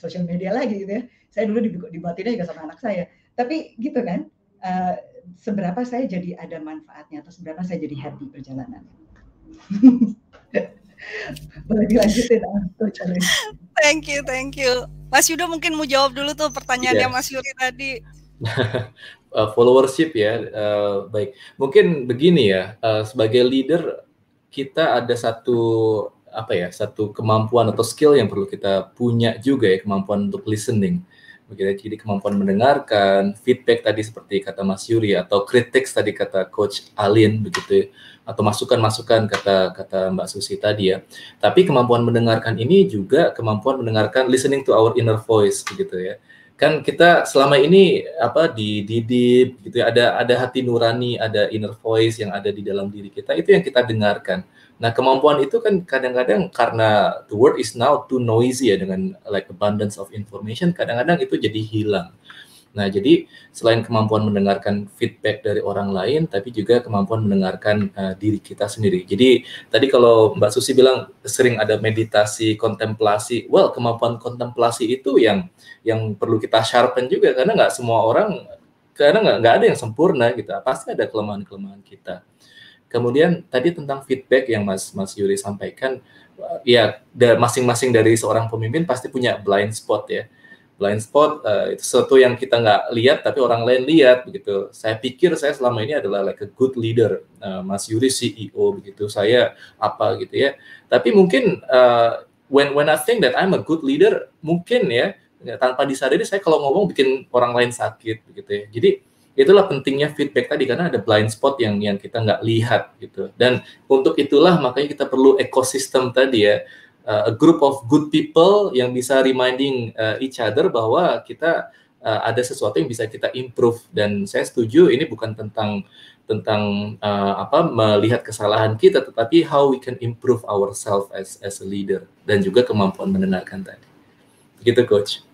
lagi gitu ya saya dulu dibuatinnya juga sama anak saya tapi gitu kan seberapa saya jadi ada manfaatnya atau seberapa saya jadi happy perjalanan. Boleh dilanjutin Coach Alin. Thank you. Mas Yuda mungkin mau jawab dulu tuh pertanyaannya Mas Yuri tadi. Followership ya, baik. Mungkin begini ya, sebagai leader kita ada satu kemampuan atau skill yang perlu kita punya juga ya, kemampuan untuk listening. Begitu, jadi kemampuan mendengarkan, feedback tadi seperti kata Mas Yuri atau kritik tadi kata Coach Alin begitu, atau masukan-masukan kata Mbak Susi tadi ya. Tapi kemampuan mendengarkan ini juga kemampuan mendengarkan listening to our inner voice begitu ya. kan kita selama ini dididik gitu ya, ada hati nurani, ada inner voice yang ada di dalam diri kita, itu yang kita dengarkan. Nah, kemampuan itu kan kadang-kadang karena the world is now too noisy ya, dengan like abundance of information, kadang-kadang itu jadi hilang. Nah, jadi selain kemampuan mendengarkan feedback dari orang lain, tapi juga kemampuan mendengarkan diri kita sendiri. Jadi tadi kalau Mbak Susi bilang sering ada meditasi, kontemplasi, well, kemampuan kontemplasi itu yang perlu kita sharpen juga, karena nggak semua orang, karena nggak ada yang sempurna gitu, pasti ada kelemahan-kelemahan kita. Kemudian tadi tentang feedback yang Mas Yuri sampaikan, ya masing-masing dari seorang pemimpin pasti punya blind spot ya. Blind spot itu sesuatu yang kita nggak lihat tapi orang lain lihat begitu. Saya pikir saya selama ini adalah like a good leader, Mas Yuri CEO begitu, saya apa gitu ya. Tapi mungkin when I think that I'm a good leader, mungkin ya tanpa disadari saya kalau ngomong bikin orang lain sakit begitu ya. Jadi itulah pentingnya feedback tadi, karena ada blind spot yang kita nggak lihat gitu. Dan untuk itulah makanya kita perlu ekosistem tadi ya. A group of good people yang bisa reminding each other bahwa kita ada sesuatu yang bisa kita improve. Dan saya setuju ini bukan tentang melihat kesalahan kita, tetapi how we can improve ourselves as a leader, dan juga kemampuan mendengarkan tadi. Begitu, Coach.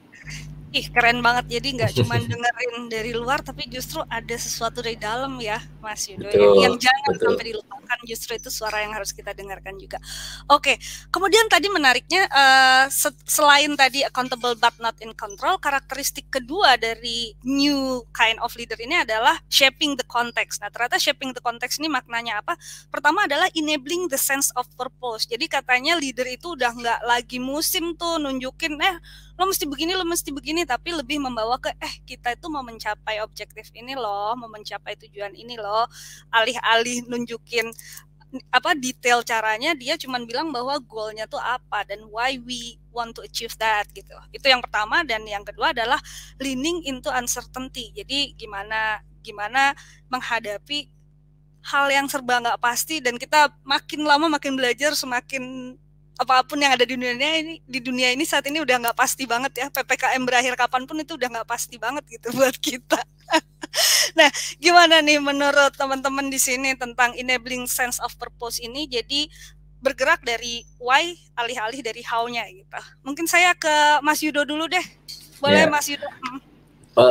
Ih, keren banget. Jadi nggak cuma dengerin dari luar, tapi justru ada sesuatu dari dalam ya, Mas Yudo. Yang jangan sampai dilupakan, justru itu suara yang harus kita dengarkan juga. Oke, kemudian tadi menariknya, selain tadi accountable but not in control, karakteristik kedua dari new kind of leader ini adalah shaping the context. Nah, ternyata shaping the context ini maknanya apa? Pertama adalah enabling the sense of purpose. Jadi katanya leader itu udah nggak lagi musim tuh nunjukin, lo mesti begini, tapi lebih membawa ke kita itu mau mencapai objektif ini loh, mau mencapai tujuan ini loh. Alih-alih nunjukin detail caranya, dia cuma bilang bahwa goalnya tuh apa dan why we want to achieve that gitu. Itu yang pertama. Dan yang kedua adalah leaning into uncertainty. Jadi gimana menghadapi hal yang serba nggak pasti, dan kita makin lama makin belajar, semakin apapun yang ada di dunia ini saat ini udah nggak pasti banget ya. PPKM berakhir kapanpun itu udah nggak pasti banget gitu buat kita. Nah, gimana nih menurut teman-teman di sini tentang enabling sense of purpose ini? Jadi bergerak dari why alih-alih dari how-nya gitu. Mungkin saya ke Mas Yudo dulu deh. Boleh, Mas Yudo?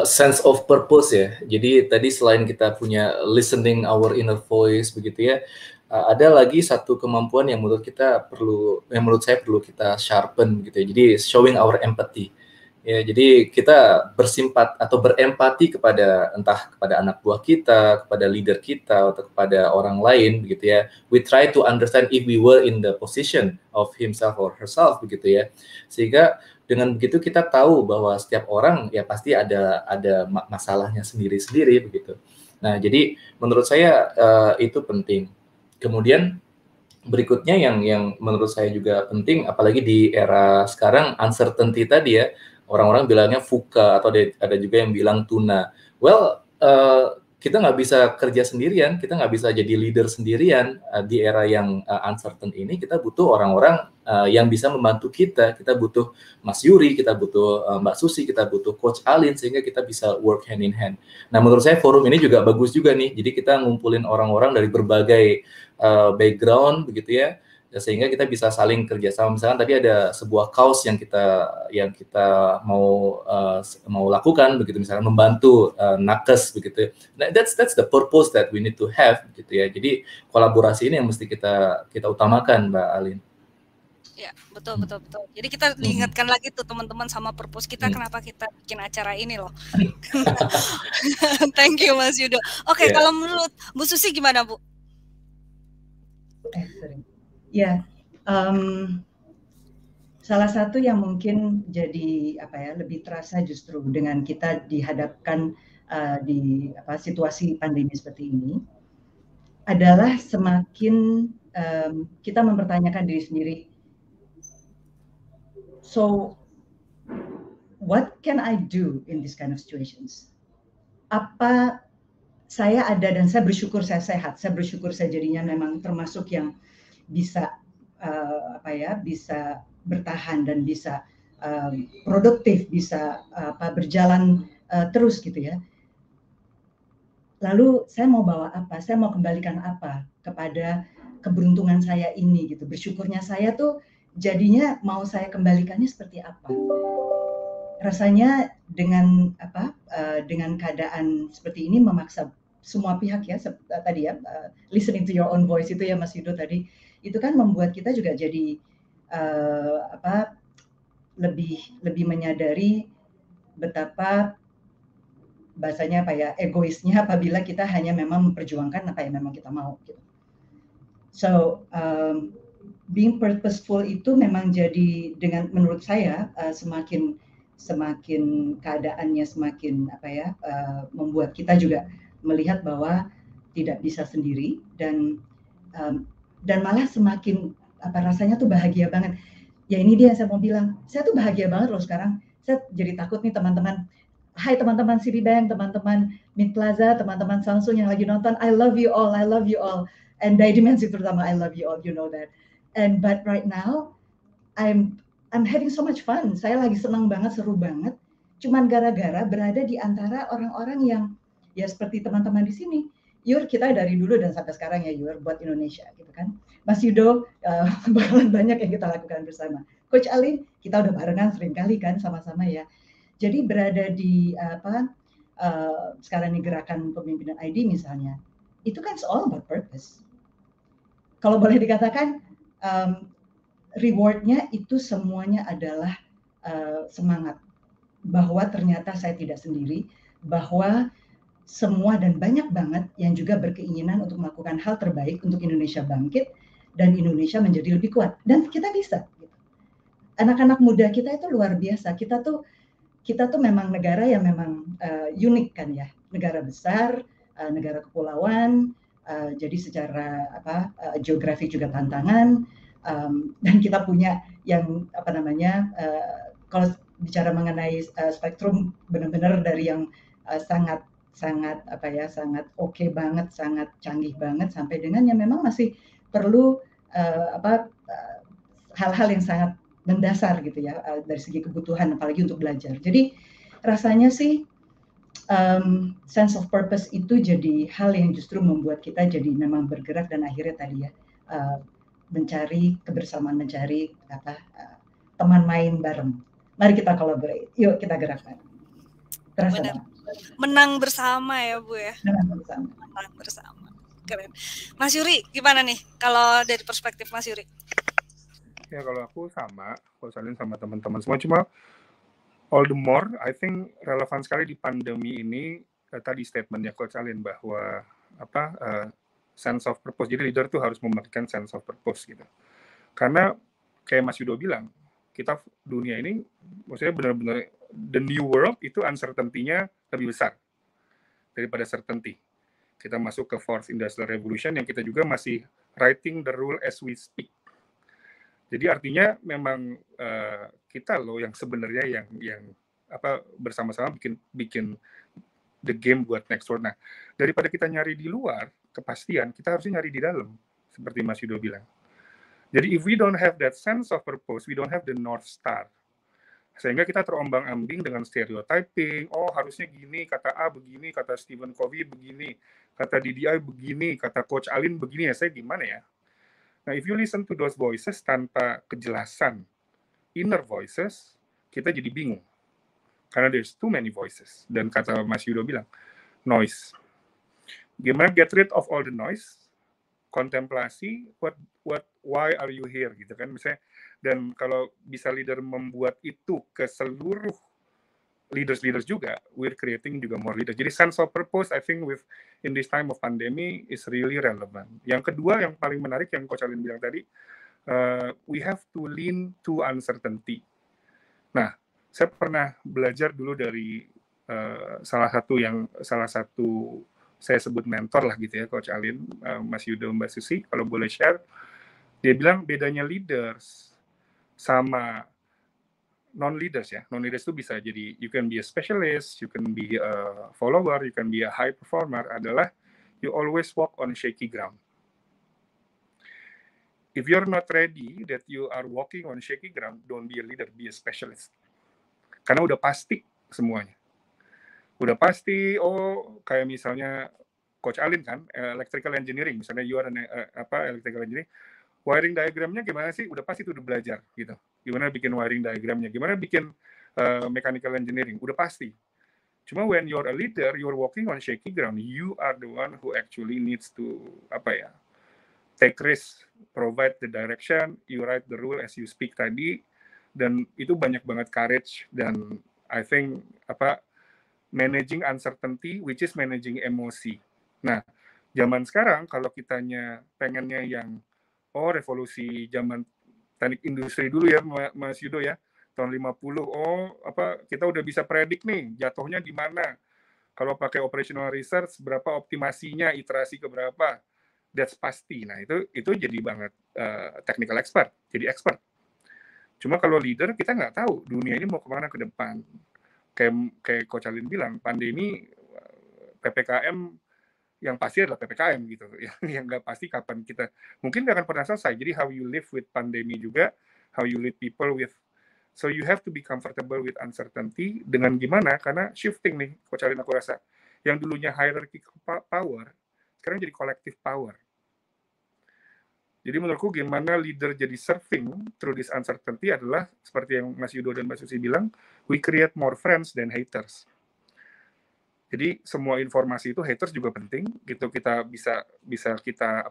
Sense of purpose ya. Jadi tadi selain kita punya listening our inner voice begitu ya, ada lagi satu kemampuan yang menurut saya perlu kita sharpen gitu ya. Jadi showing our empathy. Ya, jadi kita bersimpat atau berempati entah kepada anak buah kita, kepada leader kita, atau kepada orang lain begitu ya. We try to understand if we were in the position of himself or herself begitu ya. Sehingga dengan begitu kita tahu bahwa setiap orang ya pasti ada masalahnya sendiri-sendiri begitu. Nah, jadi menurut saya itu penting. Kemudian berikutnya yang menurut saya juga penting, apalagi di era sekarang uncertainty tadi ya, orang-orang bilangnya VUCA atau ada juga yang bilang tuna. Well, kita nggak bisa kerja sendirian, kita nggak bisa jadi leader sendirian di era yang uncertain ini. Kita butuh orang-orang yang bisa membantu kita. Kita butuh Mas Yuri, kita butuh Mbak Susi, kita butuh Coach Alin, sehingga kita bisa work hand in hand. Nah, menurut saya forum ini juga bagus juga nih. Jadi kita ngumpulin orang-orang dari berbagai background begitu ya, sehingga kita bisa saling kerjasama. Misalkan tadi ada sebuah cause yang kita mau lakukan begitu, misalnya membantu nakes begitu. Nah, that's the purpose that we need to have gitu ya. Jadi kolaborasi ini yang mesti kita utamakan, Mbak Alin. Ya, betul. Jadi kita diingatkan lagi tuh teman-teman sama purpose kita, kenapa kita bikin acara ini loh. Thank you, Mas Yudo. Oke, kalau menurut Bu Susi gimana, Bu? Ya, salah satu yang mungkin jadi lebih terasa justru dengan kita dihadapkan di situasi pandemi seperti ini adalah semakin kita mempertanyakan diri sendiri. So, what can I do in this kind of situations? Apa saya ada, dan saya bersyukur saya sehat, saya bersyukur saya jadinya memang termasuk yang bisa bisa bertahan dan bisa produktif, bisa berjalan terus gitu ya. Lalu saya mau bawa apa? Saya mau kembalikan apa kepada keberuntungan saya ini gitu. Bersyukurnya saya tuh jadinya mau saya kembalikannya seperti apa? Rasanya dengan dengan keadaan seperti ini memaksa semua pihak ya, tadi ya, listening to your own voice itu ya Mas Yudo tadi, itu kan membuat kita juga jadi lebih menyadari betapa bahasanya egoisnya apabila kita hanya memang memperjuangkan apa yang memang kita mau gitu. So being purposeful itu memang jadi, dengan menurut saya semakin keadaannya semakin membuat kita juga melihat bahwa tidak bisa sendiri, dan malah semakin rasanya tuh bahagia banget. Ya ini dia yang saya mau bilang, saya tuh bahagia banget loh sekarang. Saya jadi takut nih teman-teman. Hai teman-teman Citibank, teman-teman Mid Plaza, teman-teman Samsung yang lagi nonton, I love you all, and Dai Dimensi terutama, I love you all, you know that. But right now, I'm having so much fun. Saya lagi senang banget, seru banget. Cuman gara-gara berada di antara orang-orang yang ya seperti teman-teman di sini. Yur, kita dari dulu dan sampai sekarang ya Yur, buat Indonesia gitu kan. Mas Yudo, bakalan banyak yang kita lakukan bersama. Coach Alin, kita udah barengan sering kali kan sama-sama ya. Jadi berada di sekarang ini gerakan pemimpinan ID misalnya, itu kan all about purpose. Kalau boleh dikatakan rewardnya itu semuanya adalah semangat bahwa ternyata saya tidak sendiri, bahwa semua dan banyak banget yang juga berkeinginan untuk melakukan hal terbaik untuk Indonesia bangkit dan Indonesia menjadi lebih kuat, dan kita bisa. Anak-anak muda kita itu luar biasa. Kita tuh memang negara yang memang unik kan ya, negara besar, negara kepulauan, jadi secara geografi juga tantangan, dan kita punya yang kalau bicara mengenai spektrum benar-benar dari yang sangat oke banget, sangat canggih banget, sampai dengan yang memang masih perlu hal-hal yang sangat mendasar gitu ya, dari segi kebutuhan apalagi untuk belajar. Jadi rasanya sih sense of purpose itu jadi hal yang justru membuat kita jadi memang bergerak, dan akhirnya tadi ya mencari kebersamaan, mencari teman main bareng. Mari kita collaborate, yuk kita gerak bareng. Terasa banget. Menang bersama ya Bu ya. Menang bersama. Keren. Mas Yuri gimana nih kalau dari perspektif Mas Yuri? Ya kalau aku sama, kalau salin sama teman-teman semua, cuma all the more I think relevan sekali di pandemi ini tadi statementnya Coach Alin bahwa sense of purpose. Jadi leader tuh harus memberikan sense of purpose gitu. Karena kayak Mas Yudo bilang, kita dunia ini maksudnya benar-benar the new world itu uncertainty-nya lebih besar daripada certainty. Kita masuk ke fourth industrial revolution yang kita juga masih writing the rule as we speak. Jadi artinya memang kita loh yang sebenarnya yang bersama-sama bikin the game buat next world. Nah, daripada kita nyari di luar kepastian, kita harusnya nyari di dalam, seperti Mas Yudo bilang. Jadi if we don't have that sense of purpose, we don't have the North Star. Sehingga kita terombang-ambing dengan stereotyping, oh harusnya gini, kata A begini, kata Stephen Covey begini, kata DDI begini, kata Coach Alin begini, ya saya gimana ya? Nah, if you listen to those voices tanpa kejelasan, inner voices, kita jadi bingung. Karena there's too many voices. Dan kata Mas Yudo bilang, noise. Gimana get rid of all the noise? Kontemplasi, why are you here? Gitu kan, misalnya. Dan kalau bisa leader membuat itu ke seluruh leaders juga, we're creating juga more leaders. Jadi sense of purpose, I think in this time of pandemic is really relevant. Yang kedua, yang paling menarik yang Coach Alin bilang tadi, we have to lean to uncertainty. Nah, saya pernah belajar dulu dari salah satu saya sebut mentor lah gitu ya, Coach Alin, Mas Yudo, Mbak Susi, kalau boleh share, dia bilang bedanya leaders sama non-leaders ya. Non-leaders itu bisa jadi, you can be a specialist, you can be a follower, you can be a high performer, adalah you always walk on shaky ground. If you're not ready, that you are walking on shaky ground, don't be a leader, be a specialist. Karena udah pasti semuanya. Udah pasti, kayak misalnya Coach Alin kan, electrical engineering, misalnya you are electrical engineering, wiring diagramnya gimana sih? Udah pasti itu udah belajar gitu. Gimana bikin wiring diagramnya, gimana bikin mechanical engineering, udah pasti. Cuma when you're a leader, you're walking on shaky ground, you are the one who actually needs to take risk, provide the direction, you write the rule as you speak tadi, dan itu banyak banget courage, dan I think managing uncertainty, which is managing emosi. Nah, zaman sekarang kalau kitanya pengennya yang revolusi zaman teknik industri dulu ya, Mas Yudo ya, tahun 50, kita udah bisa predik nih jatuhnya di mana. Kalau pakai operational research, berapa optimasinya, iterasi ke berapa, that's pasti. Nah, itu jadi banget technical expert, jadi expert. Cuma kalau leader, kita nggak tahu dunia ini mau kemana ke depan. Kayak Coach Alin bilang, pandemi, PPKM, yang pasti adalah PPKM gitu. Yang nggak pasti kapan kita, mungkin nggak akan pernah selesai. Jadi how you live with pandemi juga, how you lead people with, so you have to be comfortable with uncertainty. Dengan gimana? Karena shifting nih, Coach Alin aku rasa. Yang dulunya hierarchical power, sekarang jadi collective power. Jadi menurutku gimana leader jadi surfing through this uncertainty adalah seperti yang Mas Yudo dan Mbak Susi bilang, we create more friends than haters. Jadi semua informasi itu haters juga penting gitu, kita bisa kita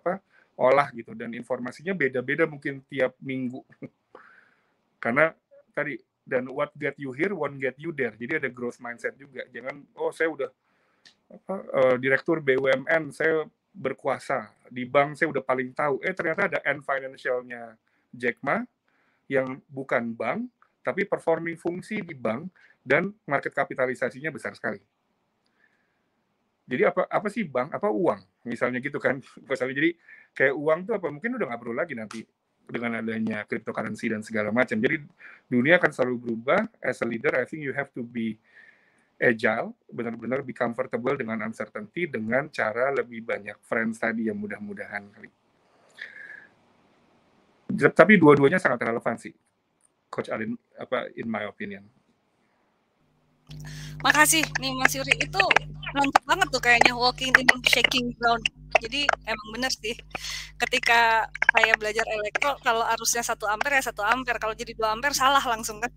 olah gitu, dan informasinya beda-beda mungkin tiap minggu. Karena tadi, dan what get you here won't get you there. Jadi ada growth mindset juga. Jangan saya udah direktur BUMN, saya berkuasa di bank, saya udah paling tahu. Ternyata ada Ant Financial-nya Jack Ma yang bukan bank, tapi performing fungsi di bank dan market kapitalisasinya besar sekali. Jadi apa sih bank? Apa uang? Misalnya gitu kan. Misalnya jadi kayak uang tuh mungkin udah nggak perlu lagi nanti dengan adanya cryptocurrency dan segala macam. Jadi dunia akan selalu berubah. As a leader, I think you have to be agile, benar-benar be comfortable dengan uncertainty, dengan cara lebih banyak friends tadi yang mudah-mudahan kali. Tapi dua-duanya sangat relevan sih, Coach Alin, in my opinion. Makasih nih Mas Yuri, itu mantap banget tuh kayaknya walking in shaking ground. Jadi emang bener sih, ketika saya belajar elektro, kalau arusnya 1 ampere ya 1 ampere, kalau jadi 2 ampere salah langsung kan.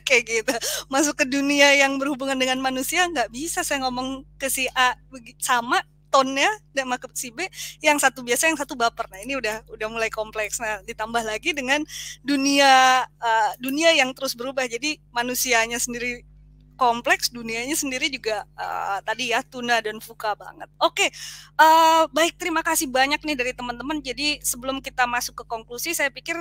Kayak gitu. Masuk ke dunia yang berhubungan dengan manusia, nggak bisa saya ngomong ke si A sama tone-nya dan ke si B, yang satu biasa, yang satu baper. Nah, ini udah mulai kompleks. Nah, ditambah lagi dengan dunia yang terus berubah. Jadi manusianya sendiri kompleks, dunianya sendiri juga tadi ya tuna dan fuka banget. Oke, baik, terima kasih banyak nih dari teman-teman. Jadi sebelum kita masuk ke konklusi, saya pikir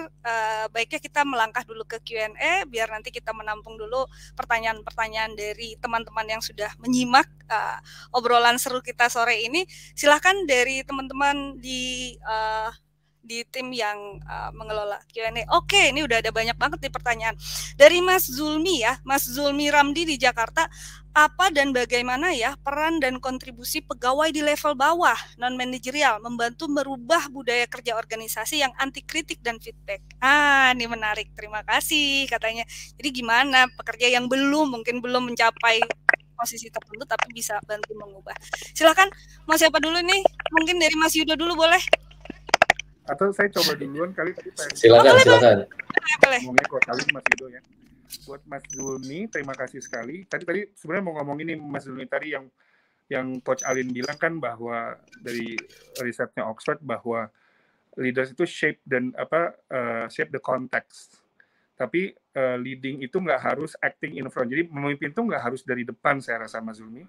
baiknya kita melangkah dulu ke Q&A biar nanti kita menampung dulu pertanyaan-pertanyaan dari teman-teman yang sudah menyimak obrolan seru kita sore ini. Silahkan dari teman-teman di tim yang mengelola Q&A. Oke, ini udah ada banyak banget nih pertanyaan. Dari Mas Zulmi ya, Mas Zulmi Ramdi di Jakarta, apa dan bagaimana ya peran dan kontribusi pegawai di level bawah, non-manajerial, membantu merubah budaya kerja organisasi yang anti kritik dan feedback? Ini menarik, terima kasih katanya. Jadi gimana pekerja yang mungkin belum mencapai posisi tertentu tapi bisa bantu mengubah. Silakan, mau siapa dulu nih? Mungkin dari Mas Yudo dulu boleh? Atau saya coba duluan kali tadi. Silakan. Ngomongnya kok kali Mas Yudo ya. Buat Mas Zulmi, terima kasih sekali. Tadi sebenarnya mau ngomong ini Mas Zulmi tadi yang Coach Alin bilang kan bahwa dari risetnya Oxford bahwa leaders itu shape the context. Tapi leading itu nggak harus acting in front. Jadi memimpin itu nggak harus dari depan, saya rasa Mas Zulmi.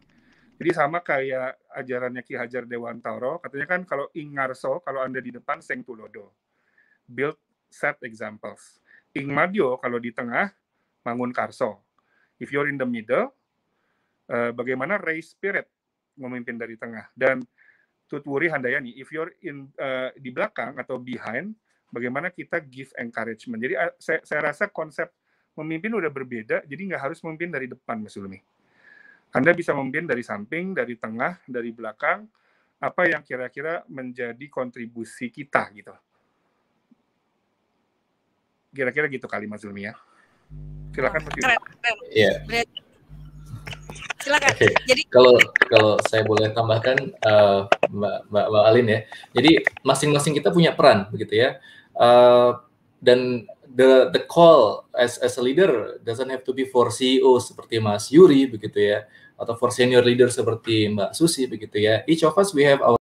Jadi sama kayak ajarannya Ki Hajar Dewantara, katanya kan kalau ing ngarso, kalau Anda di depan sing tulodo. Build set examples. Ing madyo, kalau di tengah, mangun karso. If you're in the middle, bagaimana raise spirit memimpin dari tengah. Dan Tutwuri Handayani, if you're di belakang atau behind, bagaimana kita give encouragement. Jadi saya rasa konsep memimpin udah berbeda, jadi nggak harus memimpin dari depan, Mas Zulmi. Anda bisa memimpin dari samping, dari tengah, dari belakang, apa yang kira-kira menjadi kontribusi kita gitu. Kira-kira gitu kali Mas Zulmi ya. Silakan Mas Yuri. Keren. Iya. Silakan. Oke. Jadi Kalau saya boleh tambahkan, Mbak Alin ya. Jadi masing-masing kita punya peran begitu ya. Dan the call as a leader doesn't have to be for CEO seperti Mas Yuri begitu ya, atau for senior leader seperti Mbak Susi begitu ya. Each of us we have our